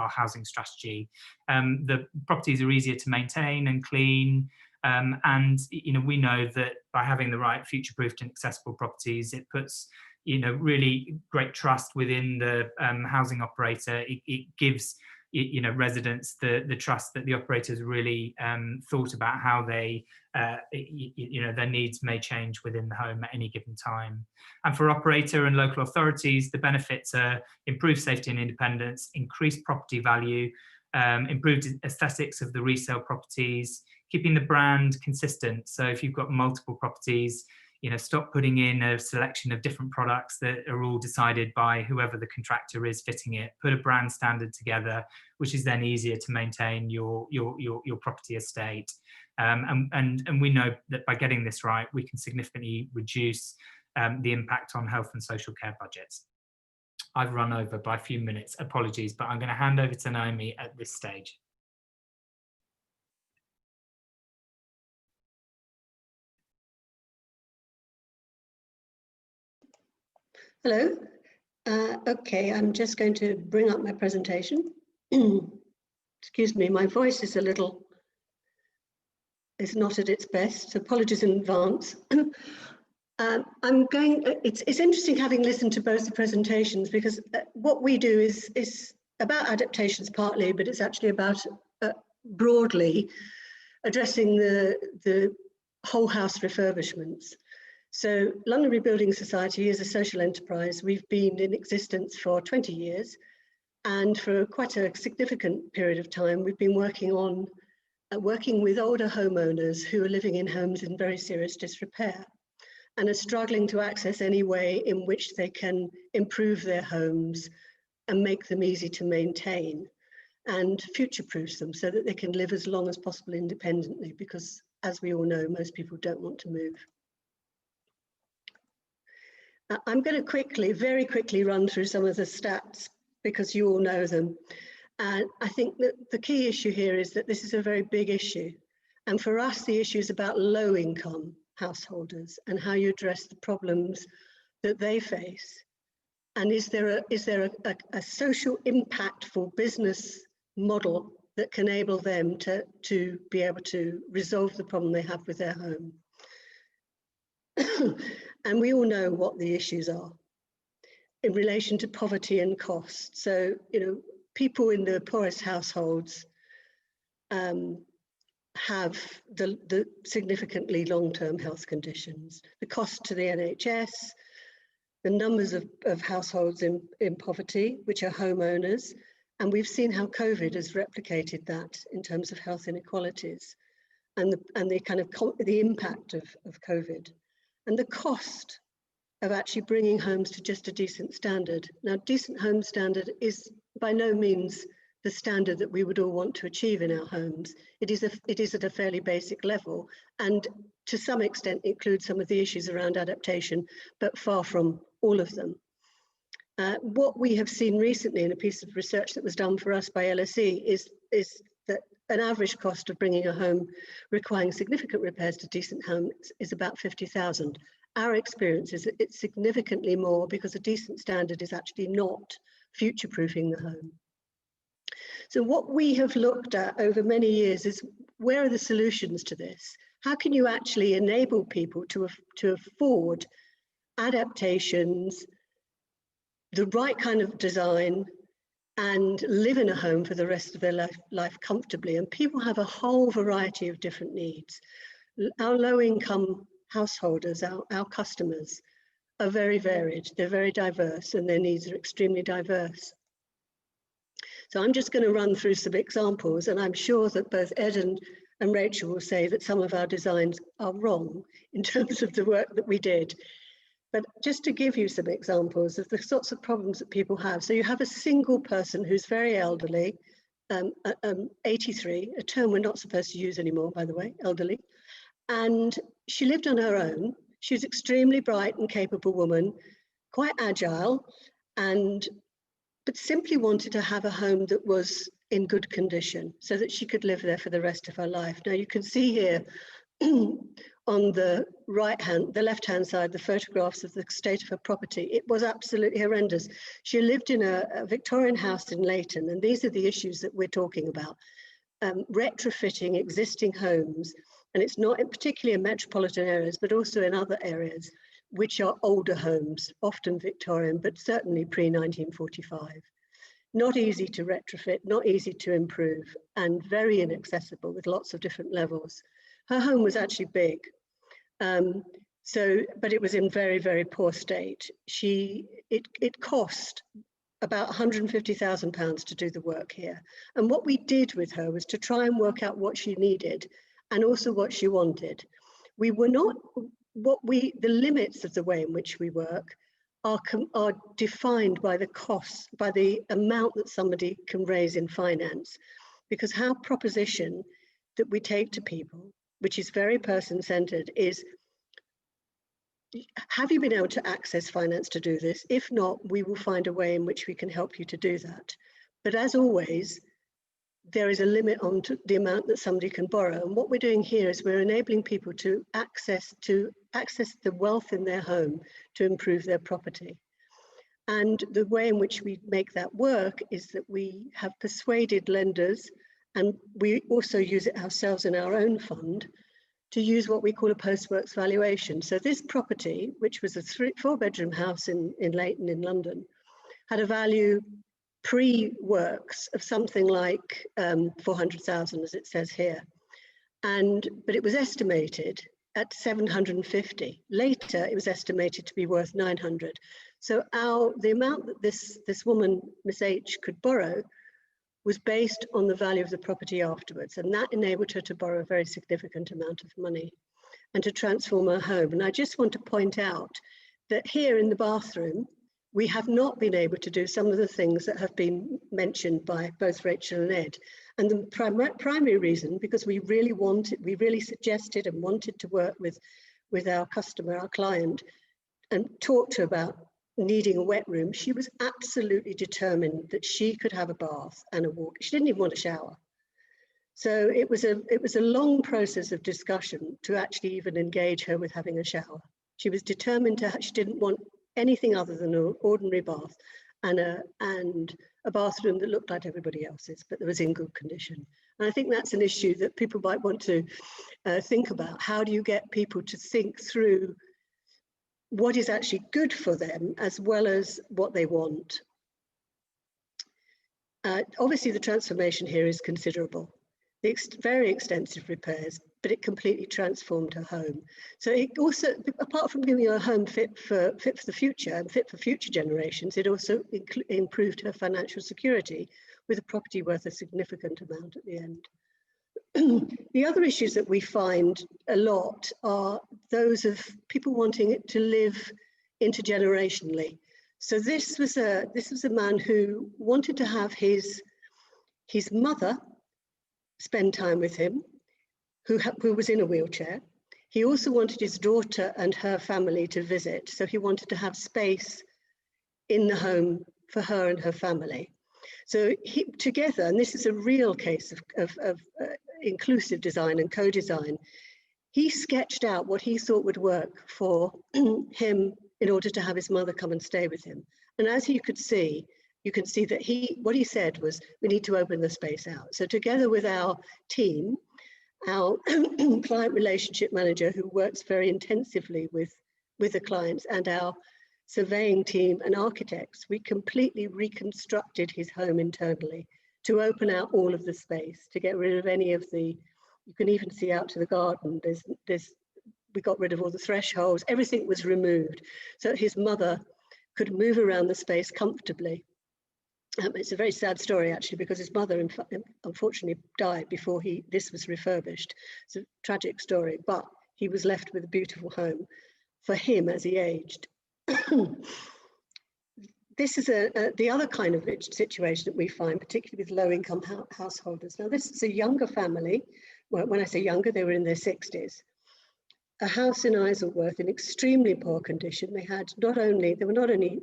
housing strategy. The properties are easier to maintain and clean, and you know, we know that by having the right future-proofed and accessible properties, it puts, you know, really great trust within the housing operator. It gives, you know, residents the trust that the operators really thought about how they, you know, their needs may change within the home at any given time. And for operator and local authorities, the benefits are improved safety and independence, increased property value, improved aesthetics of the resale properties, keeping the brand consistent. So if you've got multiple properties, you know, stop putting in a selection of different products that are all decided by whoever the contractor is fitting it. Put a brand standard together, which is then easier to maintain your property estate. And we know that by getting this right, we can significantly reduce the impact on health and social care budgets. I've run over by a few minutes, apologies, but I'm going to hand over to Naomi at this stage. Hello. Okay, I'm just going to bring up my presentation. Excuse me, my voice is not at its best. Apologies in advance. It's interesting having listened to both the presentations, because what we do is about adaptations partly, but it's actually about broadly addressing the whole house refurbishments. So London Rebuilding Society is a social enterprise. We've been in existence for 20 years, and for quite a significant period of time, we've been working with older homeowners who are living in homes in very serious disrepair and are struggling to access any way in which they can improve their homes and make them easy to maintain and future-proof them so that they can live as long as possible independently, because as we all know, most people don't want to move. I'm going to very quickly run through some of the stats because you all know them. And I think that the key issue here is that this is a very big issue. And for us, the issue is about low-income householders and how you address the problems that they face. And is there a social impactful business model that can enable them to be able to resolve the problem they have with their home? And we all know what the issues are in relation to poverty and cost. So, you know, people in the poorest households have the significantly long-term health conditions, the cost to the NHS, the numbers of households in poverty, which are homeowners. And we've seen how COVID has replicated that in terms of health inequalities and the impact of COVID. And the cost of actually bringing homes to just a decent standard. Now, decent home standard is by no means the standard that we would all want to achieve in our homes. It is at a fairly basic level, and to some extent includes some of the issues around adaptation, but far from all of them. What we have seen recently in a piece of research that was done for us by LSE is that an average cost of bringing a home requiring significant repairs to decent homes is about 50,000. Our experience is that it's significantly more, because a decent standard is actually not future-proofing the home. So what we have looked at over many years is, where are the solutions to this? How can you actually enable people to afford adaptations, the right kind of design, and live in a home for the rest of their life comfortably? And people have a whole variety of different needs. Our low-income householders, our customers, are very varied. They're very diverse, and their needs are extremely diverse. So I'm just going to run through some examples, and I'm sure that both Ed and Rachel will say that some of our designs are wrong in terms of the work that we did. But just to give you some examples of the sorts of problems that people have. So you have a single person who's very elderly, 83, a term we're not supposed to use anymore, by the way, elderly. And she lived on her own. She was an extremely bright and capable woman, quite agile, but simply wanted to have a home that was in good condition so that she could live there for the rest of her life. Now you can see here on the left-hand side, the photographs of the state of her property. It was absolutely horrendous. She lived in a Victorian house in Leighton, and these are the issues that we're talking about. Retrofitting existing homes, and it's not particularly in metropolitan areas, but also in other areas, which are older homes, often Victorian, but certainly pre-1945. Not easy to retrofit, not easy to improve, and very inaccessible with lots of different levels. Her home was actually big, but it was in very, very poor state. It cost about £150,000 to do the work here. And what we did with her was to try and work out what she needed and also what she wanted. We were not, the limits of the way in which we work are defined by the costs, by the amount that somebody can raise in finance. Because our proposition that we take to people, which is very person-centered, is, have you been able to access finance to do this? If not, we will find a way in which we can help you to do that. But as always, there is a limit on the amount that somebody can borrow. And what we're doing here is we're enabling people to access the wealth in their home to improve their property. And the way in which we make that work is that we have persuaded lenders, and we also use it ourselves in our own fund, to use what we call a post-works valuation. So this property, which was a 4-bedroom house in Leighton in London, had a value pre-works of something like 400,000, as it says here. But it was estimated at 750. Later, it was estimated to be worth 900. So the amount that this woman, Miss H, could borrow was based on the value of the property afterwards. And that enabled her to borrow a very significant amount of money and to transform her home. And I just want to point out that here in the bathroom, we have not been able to do some of the things that have been mentioned by both Rachel and Ed. And the primary reason, because we really suggested and wanted to work with our customer, our client, and talk to her about needing a wet room. She was absolutely determined that she could have a bath and a walk. She didn't even want a shower. So it was a long process of discussion to actually even engage her with having a shower. She was determined she didn't want anything other than an ordinary bath and a bathroom that looked like everybody else's, but that was in good condition. And I think that's an issue that people might want to think about. How do you get people to think through what is actually good for them as well as what they want? Obviously, the transformation here is considerable. Very extensive repairs, but it completely transformed her home. So it also, apart from giving her a home fit for the future and fit for future generations, it also improved her financial security with a property worth a significant amount at the end. The other issues that we find a lot are those of people wanting it to live intergenerationally. So this was a man who wanted to have his mother spend time with him, who was in a wheelchair. He also wanted his daughter and her family to visit. So he wanted to have space in the home for her and her family. So together, and this is a real case of inclusive design and co-design, he sketched out what he thought would work for him in order to have his mother come and stay with him. And as you can see that what he said was, we need to open the space out. So together with our team, our client relationship manager, who works very intensively with the clients, and our surveying team and architects, we completely reconstructed his home internally to open out all of the space, to get rid of any of the, you can even see out to the garden, we got rid of all the thresholds, everything was removed, so his mother could move around the space comfortably. It's a very sad story, actually, because his mother, unfortunately, died before this was refurbished. It's a tragic story, but he was left with a beautiful home for him as he aged. This is the other kind of situation that we find, particularly with low-income householders. Now, this is a younger family. Well, when I say younger, they were in their 60s. A house in Isleworth in extremely poor condition. They were not only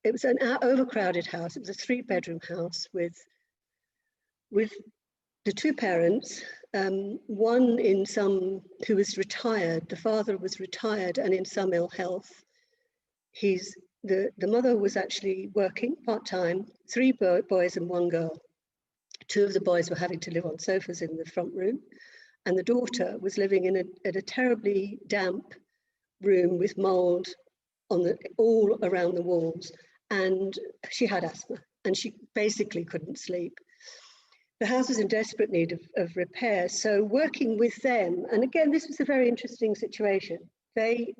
it was an overcrowded house. It was a 3-bedroom house with the 2 parents, one in some who was retired. The father was retired and in some ill health. The mother was actually working part-time, 3 boys and 1 girl. 2 of the boys were having to live on sofas in the front room, and the daughter was living in a terribly damp room with mold all around the walls, and she had asthma and she basically couldn't sleep. The house was in desperate need of repair, so working with them, and again, this was a very interesting situation. They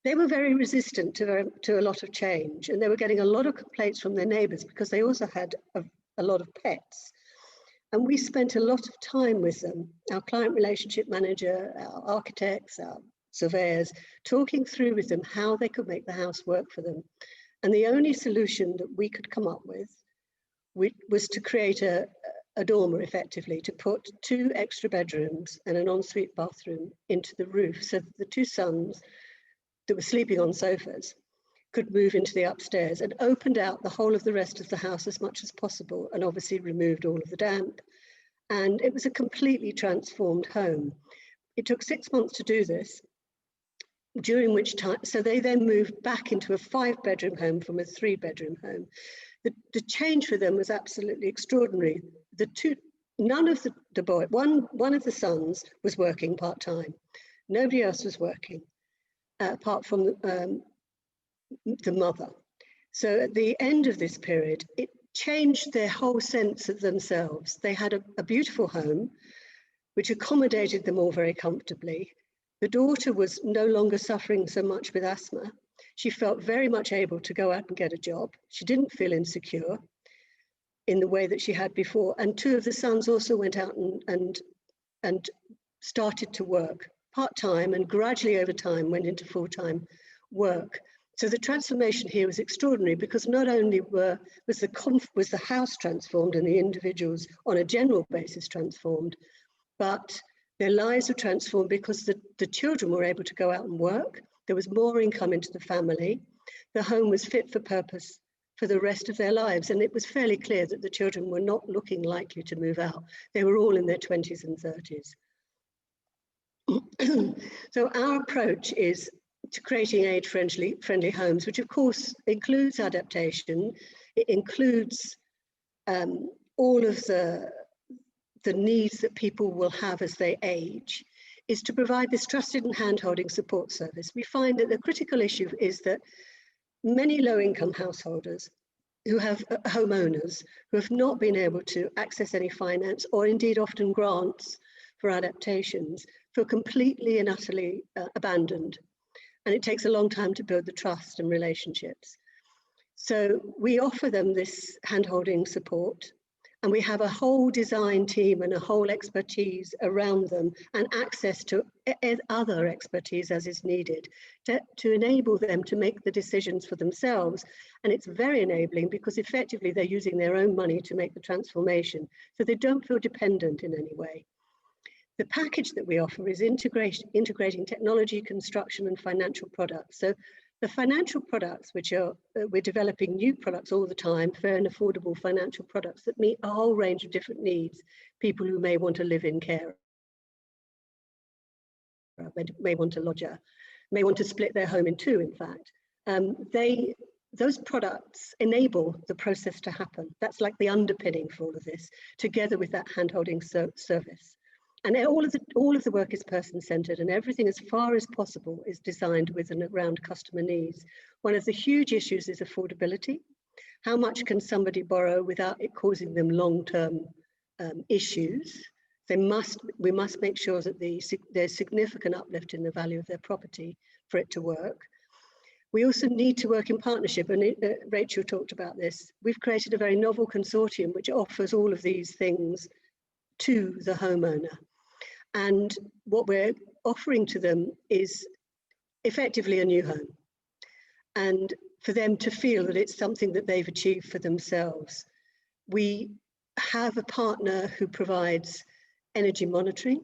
were very resistant to a lot of change, and they were getting a lot of complaints from their neighbours because they also had a lot of pets. And we spent a lot of time with them, our client relationship manager, our architects, our surveyors, talking through with them how they could make the house work for them. And the only solution that we could come up with was to create a dormer, effectively, to put 2 extra bedrooms and an ensuite bathroom into the roof so that the 2 sons that were sleeping on sofas could move into the upstairs, and opened out the whole of the rest of the house as much as possible, and obviously removed all of the damp. And it was a completely transformed home. It took 6 months to do this, during which time, so they then moved back into a 5-bedroom home from a 3-bedroom home. The change for them was absolutely extraordinary. None of the boy, one of the sons was working part-time. Nobody else was working, apart from the mother. So at the end of this period, it changed their whole sense of themselves. They had a beautiful home, which accommodated them all very comfortably. The daughter was no longer suffering so much with asthma. She felt very much able to go out and get a job. She didn't feel insecure in the way that she had before. And 2 of the sons also went out and started to work part-time, and gradually over time went into full-time work. So the transformation here was extraordinary, because not only was the house transformed and the individuals on a general basis transformed, but their lives were transformed because the children were able to go out and work. There was more income into the family. The home was fit for purpose for the rest of their lives. And it was fairly clear that the children were not looking likely to move out. They were all in their 20s and 30s. So our approach is to creating age-friendly homes, which of course includes adaptation. It includes all of the needs that people will have as they age, is to provide this trusted and hand-holding support service. We find that the critical issue is that many low-income householders who have homeowners who have not been able to access any finance, or indeed often grants for adaptations, feel completely and utterly abandoned. And it takes a long time to build the trust and relationships. So we offer them this hand-holding support, and we have a whole design team and a whole expertise around them, and access to other expertise as is needed to enable them to make the decisions for themselves. And it's very enabling, because effectively they're using their own money to make the transformation, so they don't feel dependent in any way. The package that we offer is integrating technology, construction, and financial products. So the financial products, which are, we're developing new products all the time, fair and affordable financial products that meet a whole range of different needs. People who may want to live in care, may want to lodge, may want to split their home in 2, in fact. Those products enable the process to happen. That's like the underpinning for all of this, together with that hand-holding service. And all of the work is person-centered, and everything, as far as possible, is designed with and around customer needs. One of the huge issues is affordability. How much can somebody borrow without it causing them long-term issues? We must make sure that there's significant uplift in the value of their property for it to work. We also need to work in partnership, and Rachel talked about this. We've created a very novel consortium which offers all of these things to the homeowner. And what we're offering to them is effectively a new home, and for them to feel that it's something that they've achieved for themselves. We have a partner who provides energy monitoring.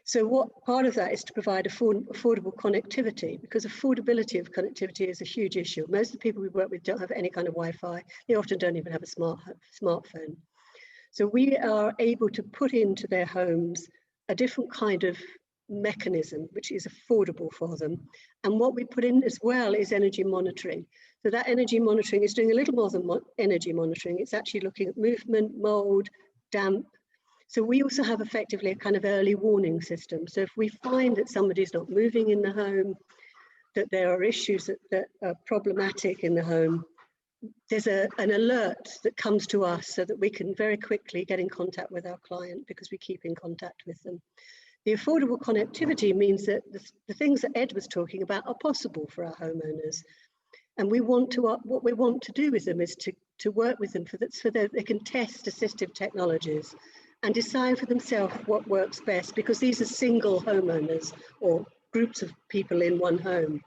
So what part of that is to provide affordable connectivity, because affordability of connectivity is a huge issue. Most of the people we work with don't have any kind of Wi-Fi. They often don't even have a smartphone. So we are able to put into their homes a different kind of mechanism which is affordable for them. And what we put in as well is energy monitoring. So that energy monitoring is doing a little more than energy monitoring. It's actually looking at movement, mold, damp. So we also have effectively a kind of early warning system. So if we find that somebody's not moving in the home, that there are issues that are problematic in the home, there's an alert that comes to us so that we can very quickly get in contact with our client because we keep in contact with them. The affordable connectivity means that the things that Ed was talking about are possible for our homeowners. And we want to, what we want to do with them is to work with them so that they can test assistive technologies and decide for themselves what works best, because these are single homeowners or groups of people in one home.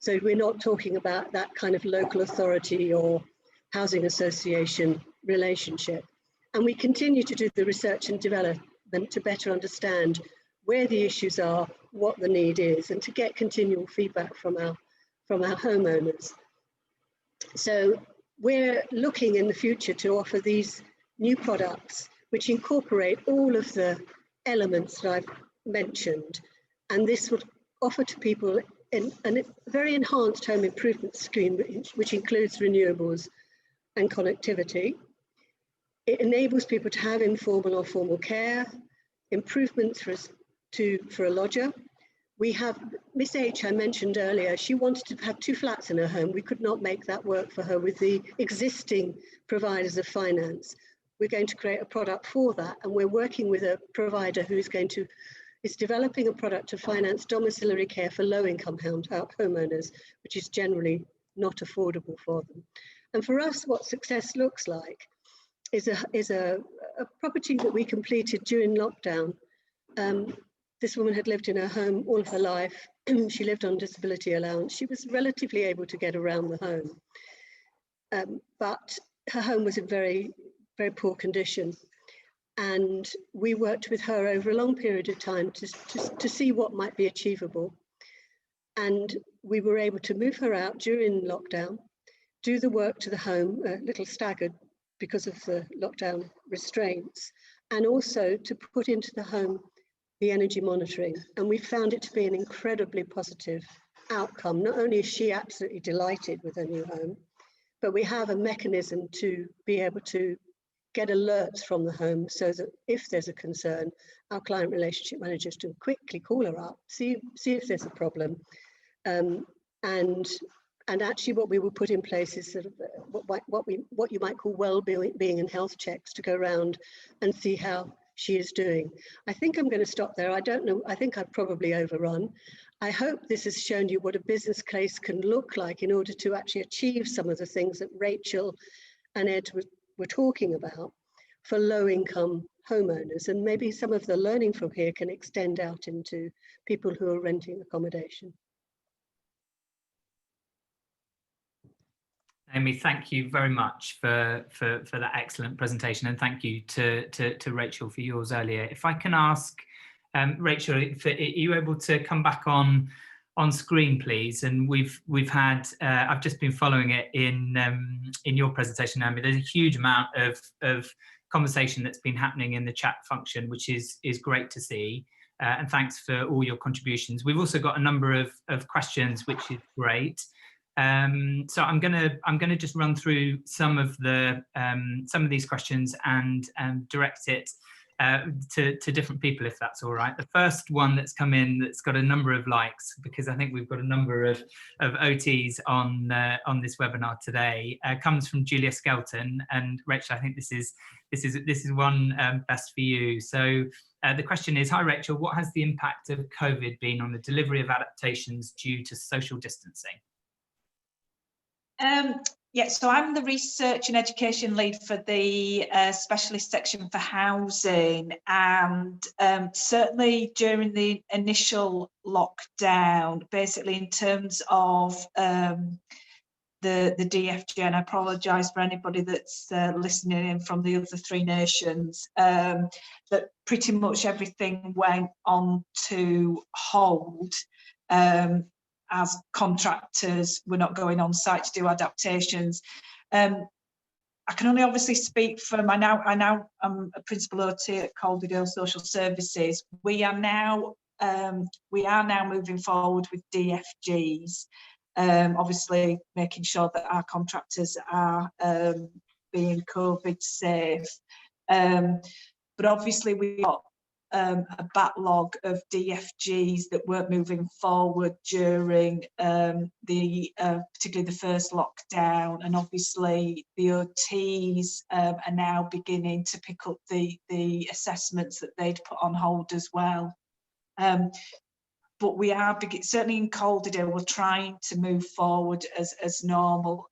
So we're not talking about that kind of local authority or housing association relationship. And we continue to do the research and development to better understand where the issues are, what the need is, and to get continual feedback from our homeowners. So we're looking in the future to offer these new products which incorporate all of the elements that I've mentioned, and this would offer to people a very enhanced home improvement scheme which includes renewables and connectivity. It enables people to have informal or formal care, improvements for a lodger. We have Miss H, I mentioned earlier, she wanted to have 2 flats in her home. We could not make that work for her with the existing providers of finance. We're going to create a product for that, and we're working with a provider who is developing a product to finance domiciliary care for low-income homeowners, which is generally not affordable for them. And for us, what success looks like is a property that we completed during lockdown. This woman had lived in her home all of her life. She lived on disability allowance. She was relatively able to get around the home, but her home was in very, very poor condition. And we worked with her over a long period of time to see what might be achievable. And we were able to move her out during lockdown, do the work to the home, a little staggered because of the lockdown restraints, and also to put into the home the energy monitoring. And we found it to be an incredibly positive outcome. Not only is she absolutely delighted with her new home, but we have a mechanism to be able to get alerts from the home so that if there's a concern, our client relationship managers can quickly call her up, see if there's a problem. And actually what we will put in place is sort of what you might call well-being and health checks to go around and see how she is doing. I think I'm going to stop there. I don't know, I think I've probably overrun. I hope this has shown you what a business case can look like in order to actually achieve some of the things that Rachel and Ed were talking about for low-income homeowners, and maybe some of the learning from here can extend out into people who are renting accommodation. Amy, thank you very much for that excellent presentation, and thank you to Rachel for yours earlier. If I can ask Rachel, are you able to come back on screen, please? And we've had I've just been following it in your presentation, Amy. There's a huge amount of conversation that's been happening in the chat function, which is great to see. And thanks for all your contributions. We've also got a number of questions, which is great. So I'm gonna just run through some of these questions and direct it to different people, if that's all right. The first one that's come in that's got a number of likes, because I think we've got a number of OTs on this webinar today, comes from Julia Skelton. And Rachel, I think this is one best for you. So the question is, hi Rachel, what has the impact of COVID been on the delivery of adaptations due to social distancing? Yeah, so I'm the research and education lead for the specialist section for housing, and certainly during the initial lockdown, basically in terms of the DFG, and I apologise for anybody that's listening in from the other 3 nations, that pretty much everything went on to hold. As contractors, we're not going on site to do adaptations. I can only obviously speak from, I now am a principal OT at Calderdale Social Services. We are now moving forward with DFGs, obviously making sure that our contractors are being COVID safe. But obviously we've got a backlog of DFGs that weren't moving forward during particularly the first lockdown, and obviously the OTs are now beginning to pick up the assessments that they'd put on hold as well. But we are certainly in Calderdale, we're trying to move forward as normal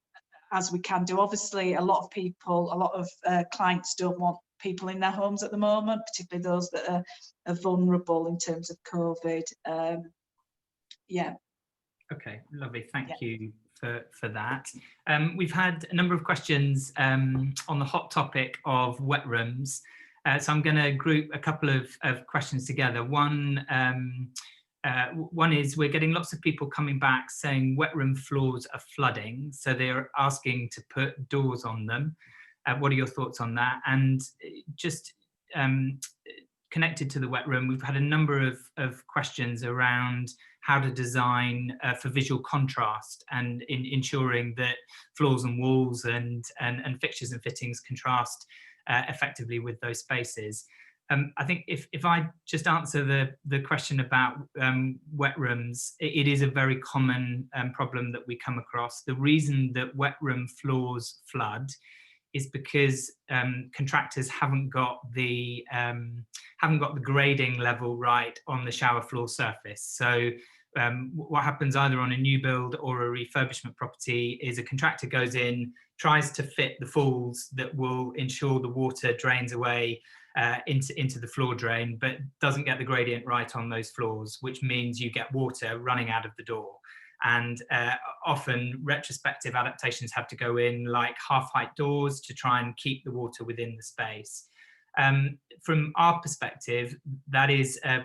as we can do. Obviously, a lot of clients don't want people in their homes at the moment, particularly those that are vulnerable in terms of COVID. Yeah. Okay, lovely. Thank you for that. We've had a number of questions on the hot topic of wet rooms. So I'm going to group a couple of questions together. One is, we're getting lots of people coming back saying wet room floors are flooding, so they're asking to put doors on them. What are your thoughts on that? And just connected to the wet room, we've had a number of questions around how to design for visual contrast and in ensuring that floors and walls and fixtures and fittings contrast effectively with those spaces. I think if I just answer the question about wet rooms, it is a very common problem that we come across. The reason that wet room floors flood is because contractors haven't got the grading level right on the shower floor surface. So what happens either on a new build or a refurbishment property is a contractor goes in, tries to fit the falls that will ensure the water drains away into the floor drain, but doesn't get the gradient right on those floors, which means you get water running out of the door. And often retrospective adaptations have to go in like half-height doors to try and keep the water within the space. From our perspective, that is a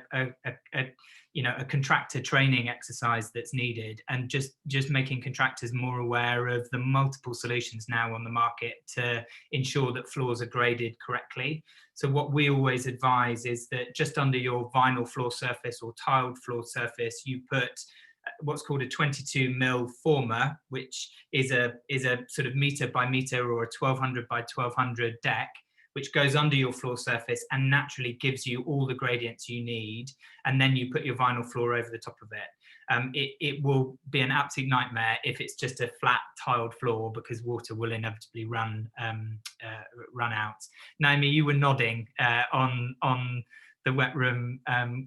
contractor training exercise that's needed, and just making contractors more aware of the multiple solutions now on the market to ensure that floors are graded correctly. So what we always advise is that just under your vinyl floor surface or tiled floor surface, you put what's called a 22mm former, which is a sort of metre by metre or a 1200 by 1200 deck, which goes under your floor surface and naturally gives you all the gradients you need. And then you put your vinyl floor over the top of it. It will be an absolute nightmare if it's just a flat tiled floor, because water will inevitably run out. Naomi, you were nodding on the wet room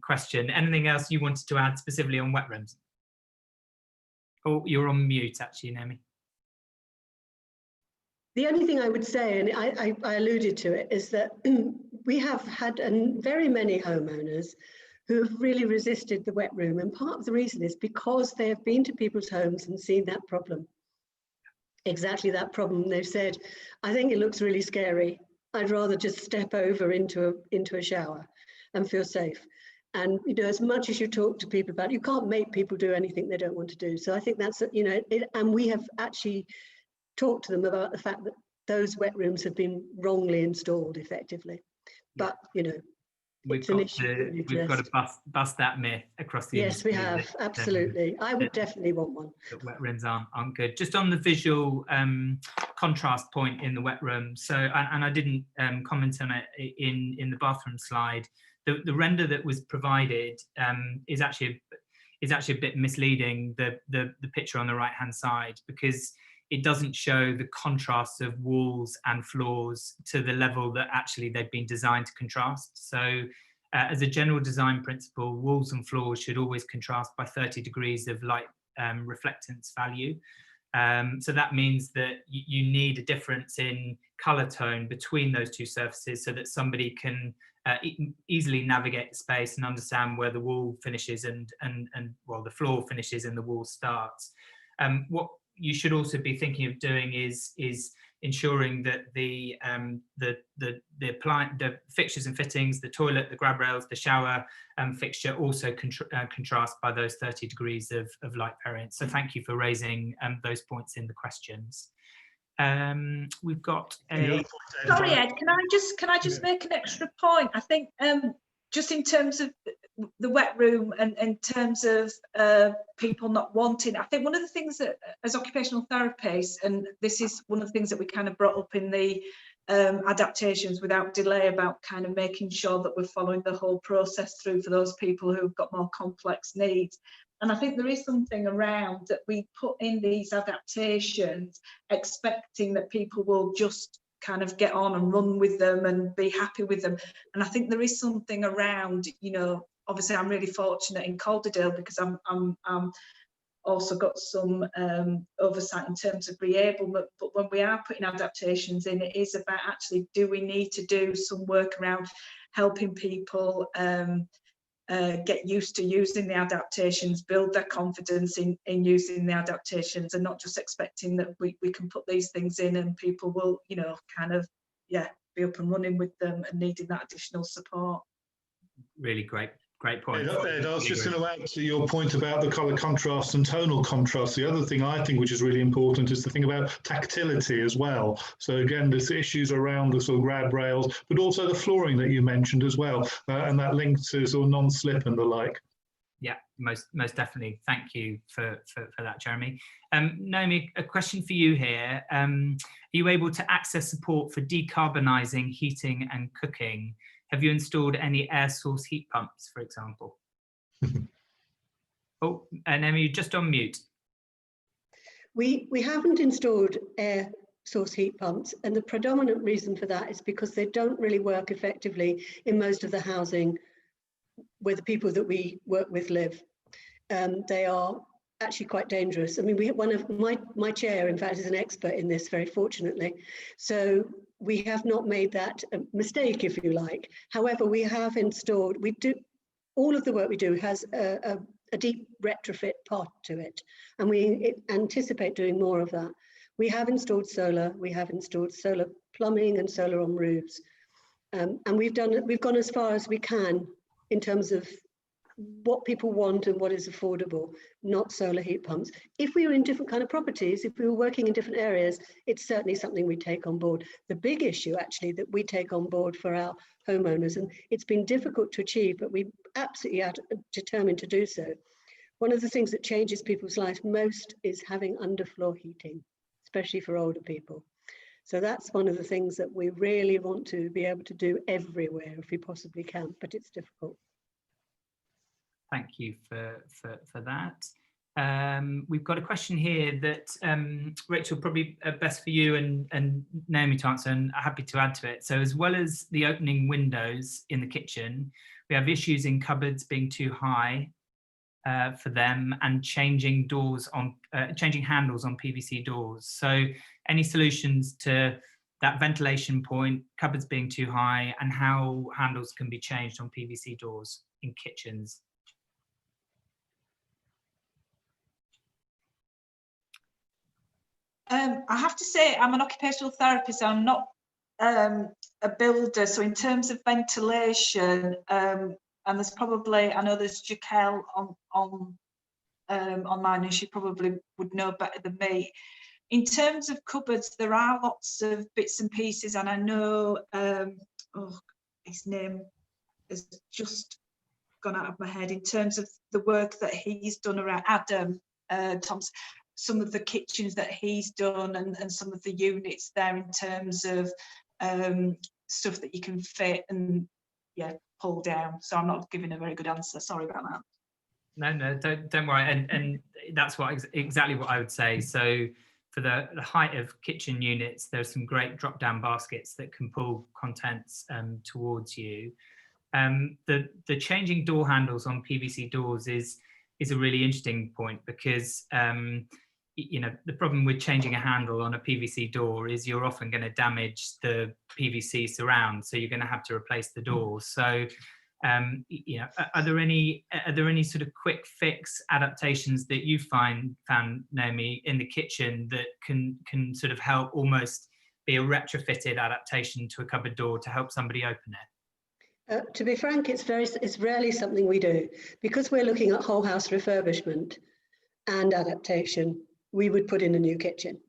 question. Anything else you wanted to add specifically on wet rooms? Oh, you're on mute actually, Naomi. The only thing I would say, and I alluded to it, is that we have had very many homeowners who have really resisted the wet room. And part of the reason is because they have been to people's homes and seen that problem. Exactly that problem. They've said, I think it looks really scary. I'd rather just step over into a shower and feel safe. And, you know, as much as you talk to people about it, you can't make people do anything they don't want to do. So I think that's, you know, and we have actually talked to them about the fact that those wet rooms have been wrongly installed effectively. But, you know, we've got to bust that myth across the industry. Yes, we have, absolutely. I would definitely want one. That wet rooms aren't good. Just on the visual contrast point in the wet room, so, and I didn't comment on it in the bathroom slide, the render that was provided is actually a bit misleading, the picture on the right hand side, because it doesn't show the contrast of walls and floors to the level that actually they've been designed to contrast. So as a general design principle, walls and floors should always contrast by 30 degrees of light reflectance value. So that means that you need a difference in color tone between those two surfaces so that somebody can easily navigate the space and understand where the wall finishes and well, the floor finishes and the wall starts. What you should also be thinking of doing is ensuring that the fixtures and fittings, the toilet, the grab rails, the shower fixture also contrast by those 30 degrees of light variance. So thank you for raising those points in the questions. We've got Sorry, Ed, can I just make an extra point? I think just in terms of the wet room and in terms of people not wanting, I think one of the things that as occupational therapists, and this is one of the things that we kind of brought up in the adaptations without delay, about kind of making sure that we're following the whole process through for those people who've got more complex needs. And I think there is something around that we put in these adaptations expecting that people will just kind of get on and run with them and be happy with them. And I think there is something around, you know, obviously I'm really fortunate in Calderdale because I'm also got some oversight in terms of reablement, but when we are putting adaptations in, it is about actually, do we need to do some work around helping people get used to using the adaptations, build their confidence in using the adaptations, and not just expecting that we can put these things in and people will, you know, kind of, yeah, be up and running with them and needing that additional support. Really great point. Ed, I was just going to add to your point about the colour contrast and tonal contrast. The other thing I think which is really important is the thing about tactility as well. So again, there's issues around the sort of grab rails, but also the flooring that you mentioned as well, and that link to sort of non-slip and the like. Yeah, most definitely. Thank you for that, Jeremy. Naomi, a question for you here. Are you able to access support for decarbonising heating and cooking? Have you installed any air source heat pumps, for example? Oh, and Emma, you're just on mute. We haven't installed air source heat pumps, and the predominant reason for that is because they don't really work effectively in most of the housing where the people that we work with live. They are actually quite dangerous. I mean, one of my chair, in fact, is an expert in this, very fortunately. So we have not made that mistake, if you like. However, we have installed, all of the work we do has a deep retrofit part to it, and we anticipate doing more of that. We have installed solar, we have installed solar plumbing and solar on roofs, and we've gone as far as we can in terms of what people want and what is affordable, not solar heat pumps. If we were in different kind of properties, if we were working in different areas, it's certainly something we take on board. The big issue actually that we take on board for our homeowners, and it's been difficult to achieve, but we absolutely are determined to do so. One of the things that changes people's lives most is having underfloor heating, especially for older people. So that's one of the things that we really want to be able to do everywhere if we possibly can, but it's difficult. Thank you for that. We've got a question here that Rachel, probably best for you and Naomi to answer, and happy to add to it. So as well as the opening windows in the kitchen, we have issues in cupboards being too high for them, and changing handles on PVC doors. So any solutions to that ventilation point, cupboards being too high, and how handles can be changed on PVC doors in kitchens? I have to say, I'm an occupational therapist. I'm not a builder. So in terms of ventilation, and there's probably, I know there's Jaquel online, and she probably would know better than me. In terms of cupboards, there are lots of bits and pieces, and I know, oh, his name has just gone out of my head, in terms of the work that he's done around Adam Thompson, some of the kitchens that he's done, and some of the units there in terms of stuff that you can fit and pull down. So I'm not giving a very good answer, sorry about that. No, don't worry, and that's exactly what I would say. So for the height of kitchen units, there's some great drop-down baskets that can pull contents towards you. The changing door handles on PVC doors is a really interesting point, because you know, the problem with changing a handle on a PVC door is you're often going to damage the PVC surround, so you're going to have to replace the door. So you know, are there any sort of quick fix adaptations that you found, Naomi, in the kitchen that can sort of help almost be a retrofitted adaptation to a cupboard door to help somebody open it? To be frank, it's rarely something we do, because we're looking at whole house refurbishment and adaptation. We would put in a new kitchen.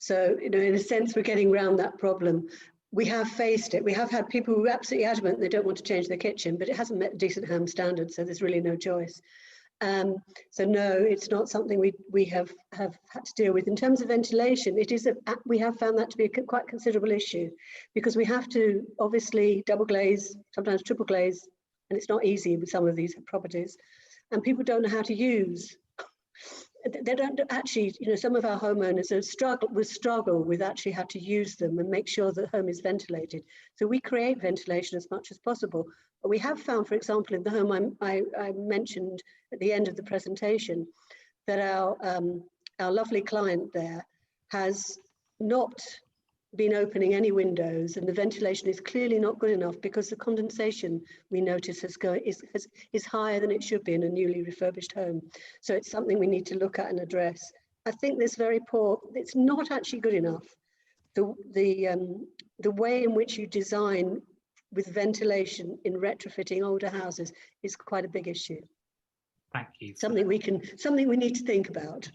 So, you know, in a sense, we're getting around that problem. We have faced it. We have had people who are absolutely adamant they don't want to change their kitchen, but it hasn't met decent ham standards, so there's really no choice. So no, it's not something we have had to deal with. In terms of ventilation, we have found that to be a quite considerable issue, because we have to obviously double glaze, sometimes triple glaze, and it's not easy with some of these properties, and people don't know how to use. They don't actually, you know, some of our homeowners have struggle with actually how to use them and make sure that home is ventilated. So we create ventilation as much as possible. But we have found, for example, in the home I mentioned at the end of the presentation, that our lovely client there has not been opening any windows, and the ventilation is clearly not good enough because the condensation, we notice, is higher than it should be in a newly refurbished home. So it's something we need to look at and address. I think this very poor, it's not actually good enough. The way in which you design with ventilation in retrofitting older houses is quite a big issue. Thank you. Something we need to think about.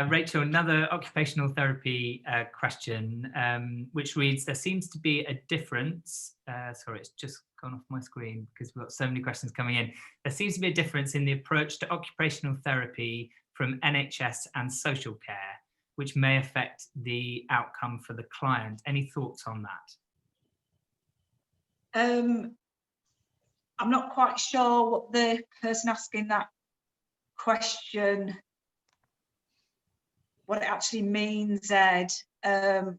Rachel, another occupational therapy question, which reads, there seems to be a difference, sorry, it's just gone off my screen because we've got so many questions coming in. There seems to be a difference in the approach to occupational therapy from NHS and social care, which may affect the outcome for the client. Any thoughts on that? I'm not quite sure what the person asking that question, what it actually means, Ed. So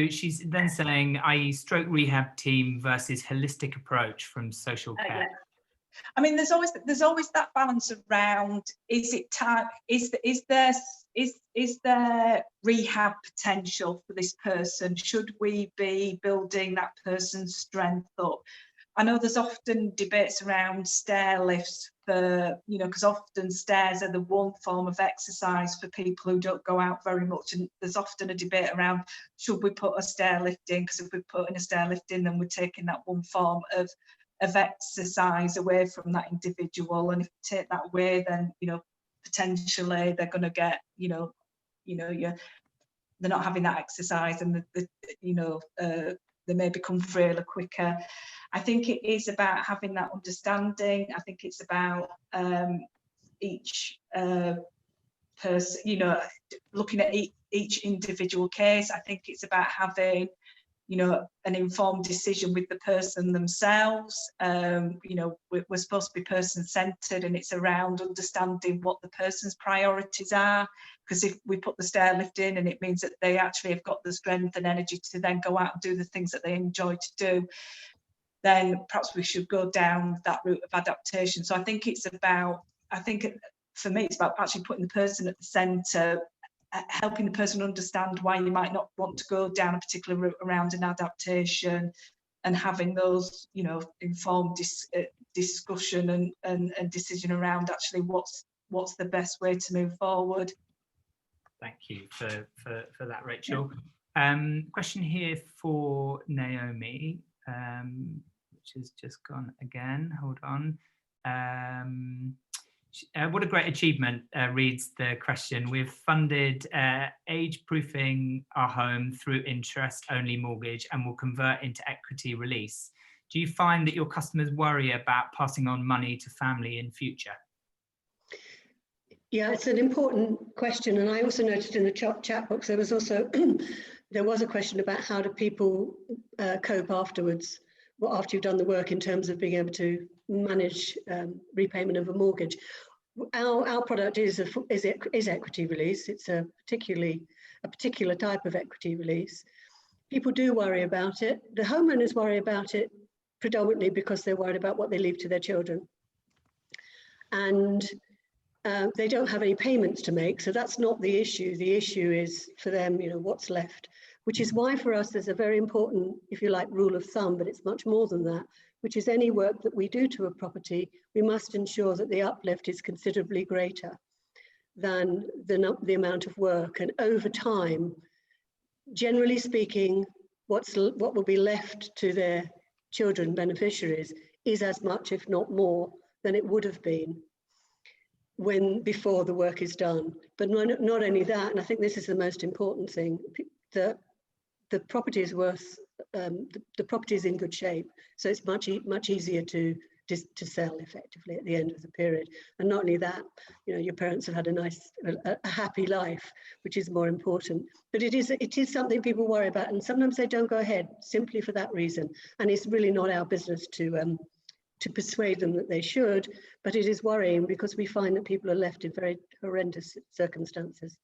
she's then saying, i.e. stroke rehab team versus holistic approach from social care. Yeah. I mean, there's always that balance around, is there rehab potential for this person? Should we be building that person's strength up? I know there's often debates around stair lifts for, you know, because often stairs are the one form of exercise for people who don't go out very much. And there's often a debate around, should we put a stair lift in? Because if we put in a stair lift in, then we're taking that one form of exercise away from that individual. And if we take that away, then, you know, potentially they're going to get, they're not having that exercise, and they may become frailer quicker. I think it is about having that understanding. I think it's about each person, you know, looking at each individual case. I think it's about having, you know, an informed decision with the person themselves. We're supposed to be person-centered, and it's around understanding what the person's priorities are. Because if we put the stair lift in and it means that they actually have got the strength and energy to then go out and do the things that they enjoy to do, then perhaps we should go down that route of adaptation. So I think for me, it's about actually putting the person at the centre, helping the person understand why you might not want to go down a particular route around an adaptation, and having those, you know, informed discussion and decision around actually what's the best way to move forward. Thank you for that, Rachel. Question here for Naomi, which has just gone again. Hold on. What a great achievement, reads the question. We've funded age-proofing our home through interest-only mortgage and will convert into equity release. Do you find that your customers worry about passing on money to family in future? Yeah, it's an important question, and I also noticed in the chat box there was also there was a question about how do people cope afterwards, after you've done the work, in terms of being able to manage repayment of a mortgage. Our product is equity release. It's a particular type of equity release. People do worry about it. The homeowners worry about it predominantly because they're worried about what they leave to their children, and they don't have any payments to make, so that's not the issue. The issue is for them, you know, what's left, which is why for us there's a very important, if you like, rule of thumb, but it's much more than that, which is any work that we do to a property, we must ensure that the uplift is considerably greater than the amount of work. And over time, generally speaking, what will be left to their children, beneficiaries, is as much, if not more, than it would have been. before the work is done. But not only that, and I think this is the most important thing, the property is worth, the property is in good shape, so it's much easier to sell effectively at the end of the period. And not only that, you know, your parents have had a happy life, which is more important. But it is something people worry about, and sometimes they don't go ahead simply for that reason. And it's really not our business to persuade them that they should, but it is worrying because we find that people are left in very horrendous circumstances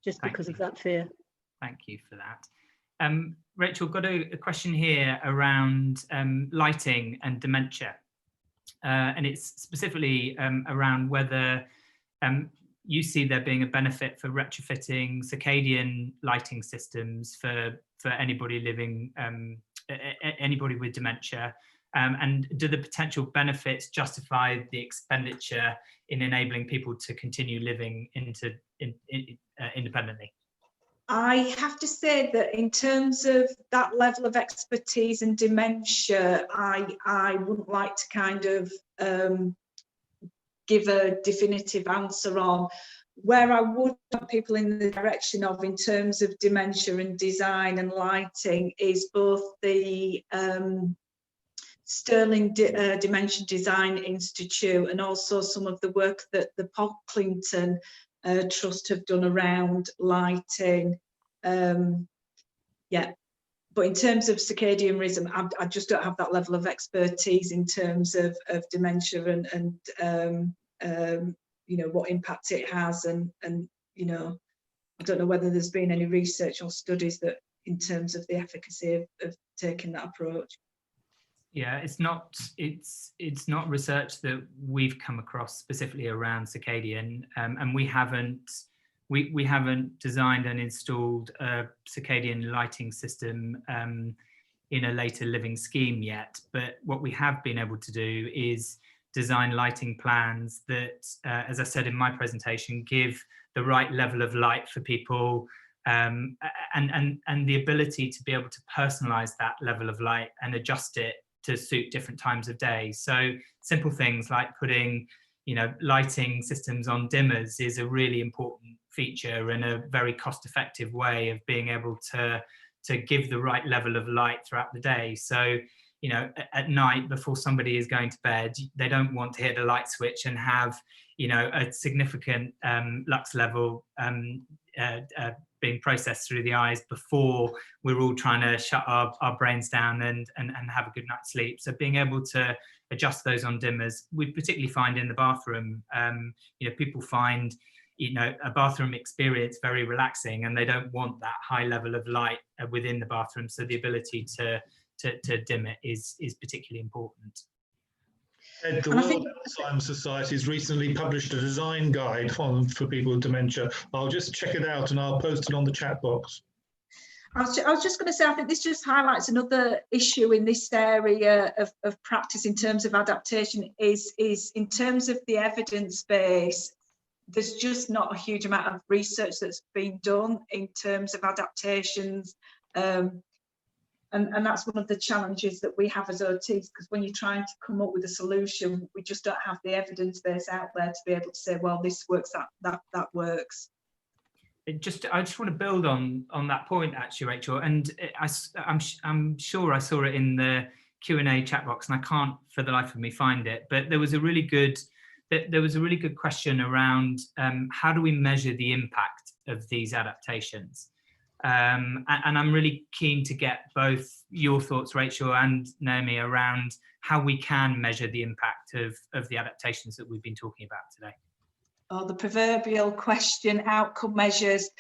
just because of that fear. Thank you for that. Rachel, got a question here around lighting and dementia. And it's specifically around whether you see there being a benefit for retrofitting circadian lighting systems for anybody living, anybody with dementia. And do the potential benefits justify the expenditure in enabling people to continue living independently? I have to say that in terms of that level of expertise and dementia, I wouldn't like to kind of give a definitive answer on. Where I would put people in the direction of in terms of dementia and design and lighting is both the Sterling Dementia Design Institute and also some of the work that the Pocklington Trust have done around lighting. Yeah, but in terms of circadian rhythm, I just don't have that level of expertise in terms of dementia and you know, what impact it has, and you know, I don't know whether there's been any research or studies that in terms of the efficacy of taking that approach. Yeah, it's not research that we've come across specifically around circadian, and we haven't designed and installed a circadian lighting system in a later living scheme yet. But what we have been able to do is design lighting plans that, as I said in my presentation, give the right level of light for people, and the ability to be able to personalize that level of light and adjust it to suit different times of day. So simple things like putting, you know, lighting systems on dimmers is a really important feature and a very cost-effective way of being able to give the right level of light throughout the day. So, you know, at night before somebody is going to bed, they don't want to hit a light switch and have, you know, a significant lux level being processed through the eyes before we're all trying to shut our brains down and have a good night's sleep. So being able to adjust those on dimmers, we particularly find in the bathroom, you know, people find, you know, a bathroom experience very relaxing, and they don't want that high level of light within the bathroom. So the ability to dim it is particularly important. Ed, the World Alzheimer's Society has recently published a design guide for people with dementia. I'll just check it out and I'll post it on the chat box. I was just going to say, I think this just highlights another issue in this area of practice in terms of adaptation is in terms of the evidence base. There's just not a huge amount of research that's been done in terms of adaptations. And that's one of the challenges that we have as OTs, because when you're trying to come up with a solution, we just don't have the evidence base out there to be able to say, well, this works, that works. I just want to build on that point, actually, Rachel. And I'm sure I saw it in the Q&A chat box, and I can't for the life of me find it. But there was a really good question around how do we measure the impact of these adaptations? And I'm really keen to get both your thoughts, Rachel and Naomi, around how we can measure the impact of the adaptations that we've been talking about today. Oh, the proverbial question, outcome measures.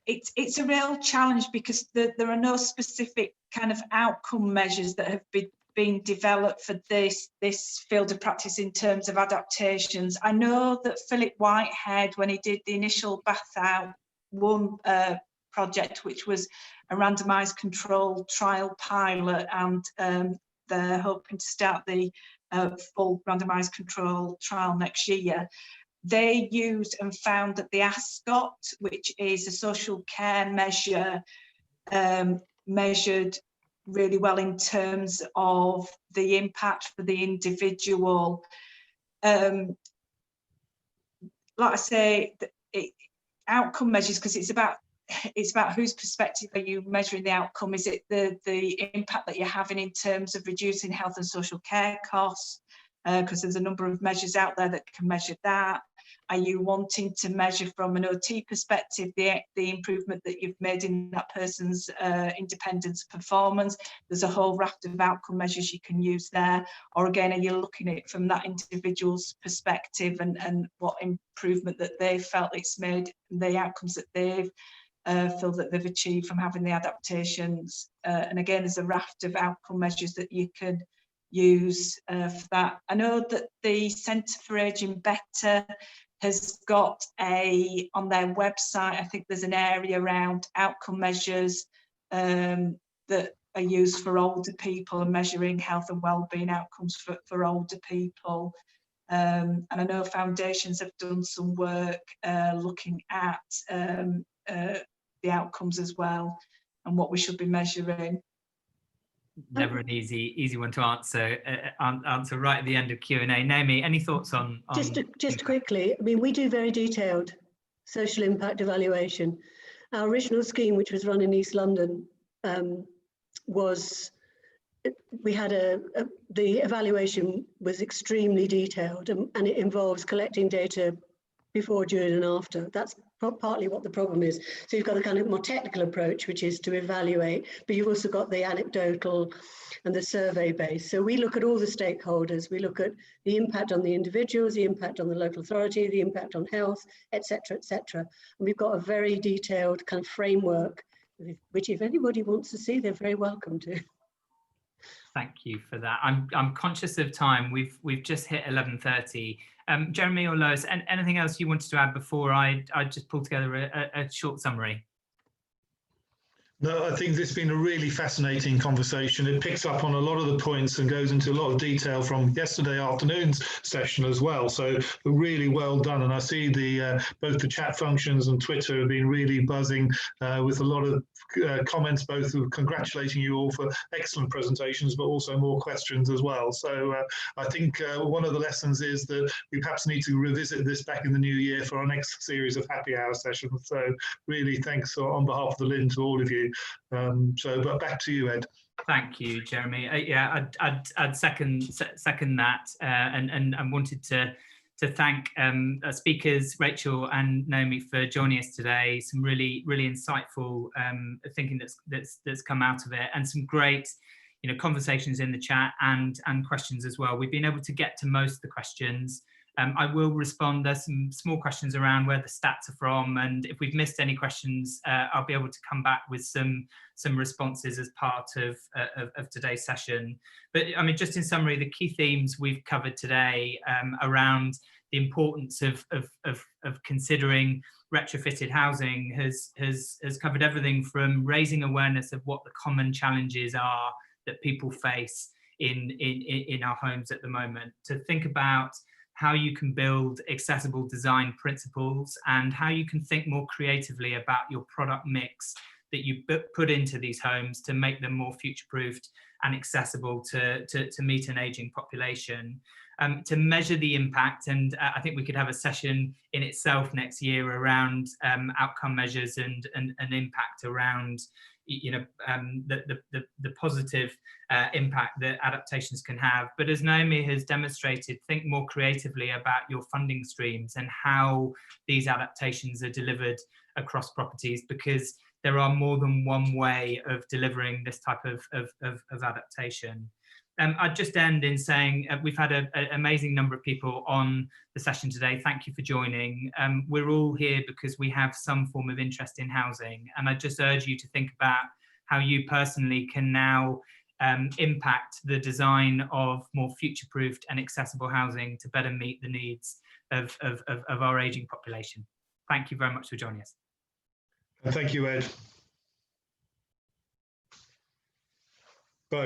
It's a real challenge because there are no specific kind of outcome measures that have been developed for this field of practice in terms of adaptations. I know that Philip Whitehead, when he did the initial Bath Out 1 project, which was a randomised controlled trial pilot, and they're hoping to start the full randomised control trial next year. They used and found that the ASCOT, which is a social care measure, measured really well in terms of the impact for the individual. Like I say, outcome measures, because it's about whose perspective are you measuring the outcome. Is it the impact that you're having in terms of reducing health and social care costs? Because there's a number of measures out there that can measure that. Are you wanting to measure from an OT perspective the improvement that you've made in that person's independence performance? There's a whole raft of outcome measures you can use there. Or again, are you looking at it from that individual's perspective and what improvement that they felt it's made, the outcomes that they've feel that they've achieved from having the adaptations. And again, there's a raft of outcome measures that you can use for that. I know that the Centre for Ageing Better has got on their website, I think there's an area around outcome measures that are used for older people and measuring health and wellbeing outcomes for older people. And I know foundations have done some work looking at the outcomes as well and what we should be measuring. Never an easy one to answer right at the end of Q&A. Naomi, any thoughts on just quickly, I mean, we do very detailed social impact evaluation. Our original scheme, which was run in East London, we had the evaluation was extremely detailed, and it involves collecting data before, during and after. That's partly what the problem is. So you've got a kind of more technical approach, which is to evaluate, but you've also got the anecdotal and the survey base. So we look at all the stakeholders. We look at the impact on the individuals, the impact on the local authority, the impact on health, etc., etc. And we've got a very detailed kind of framework, which if anybody wants to see, they're very welcome to. Thank you for that. I'm conscious of time. We've just hit 11:30. Jeremy or Lois, anything else you wanted to add before I just pull together a short summary? No, I think this has been a really fascinating conversation. It picks up on a lot of the points and goes into a lot of detail from yesterday afternoon's session as well. So really well done. And I see both the chat functions and Twitter have been really buzzing with a lot of comments, both of congratulating you all for excellent presentations, but also more questions as well. So I think one of the lessons is that we perhaps need to revisit this back in the new year for our next series of happy hour sessions. So really thanks on behalf of the LIN to all of you. But back to you, Ed. Thank you, Jeremy. Yeah, I'd second that, and wanted to thank speakers Rachel and Naomi for joining us today. Some really insightful thinking that's come out of it, and some great conversations in the chat and questions as well. We've been able to get to most of the questions. I will respond. There's some small questions around where the stats are from, and if we've missed any questions, I'll be able to come back with some responses as part of today's session. But I mean, just in summary, the key themes we've covered today around the importance of considering retrofitted housing has covered everything from raising awareness of what the common challenges are that people face in our homes at the moment, to think about how you can build accessible design principles and how you can think more creatively about your product mix that you put into these homes to make them more future-proofed and accessible to meet an aging population. To measure the impact, and I think we could have a session in itself next year around outcome measures and impact around the positive impact that adaptations can have. But as Naomi has demonstrated, think more creatively about your funding streams and how these adaptations are delivered across properties, because there are more than one way of delivering this type of adaptation. I'd just end in saying we've had an amazing number of people on the session today. Thank you for joining. We're all here because we have some form of interest in housing, and I just urge you to think about how you personally can now impact the design of more future-proofed and accessible housing to better meet the needs of our ageing population. Thank you very much for joining us. Thank you, Ed.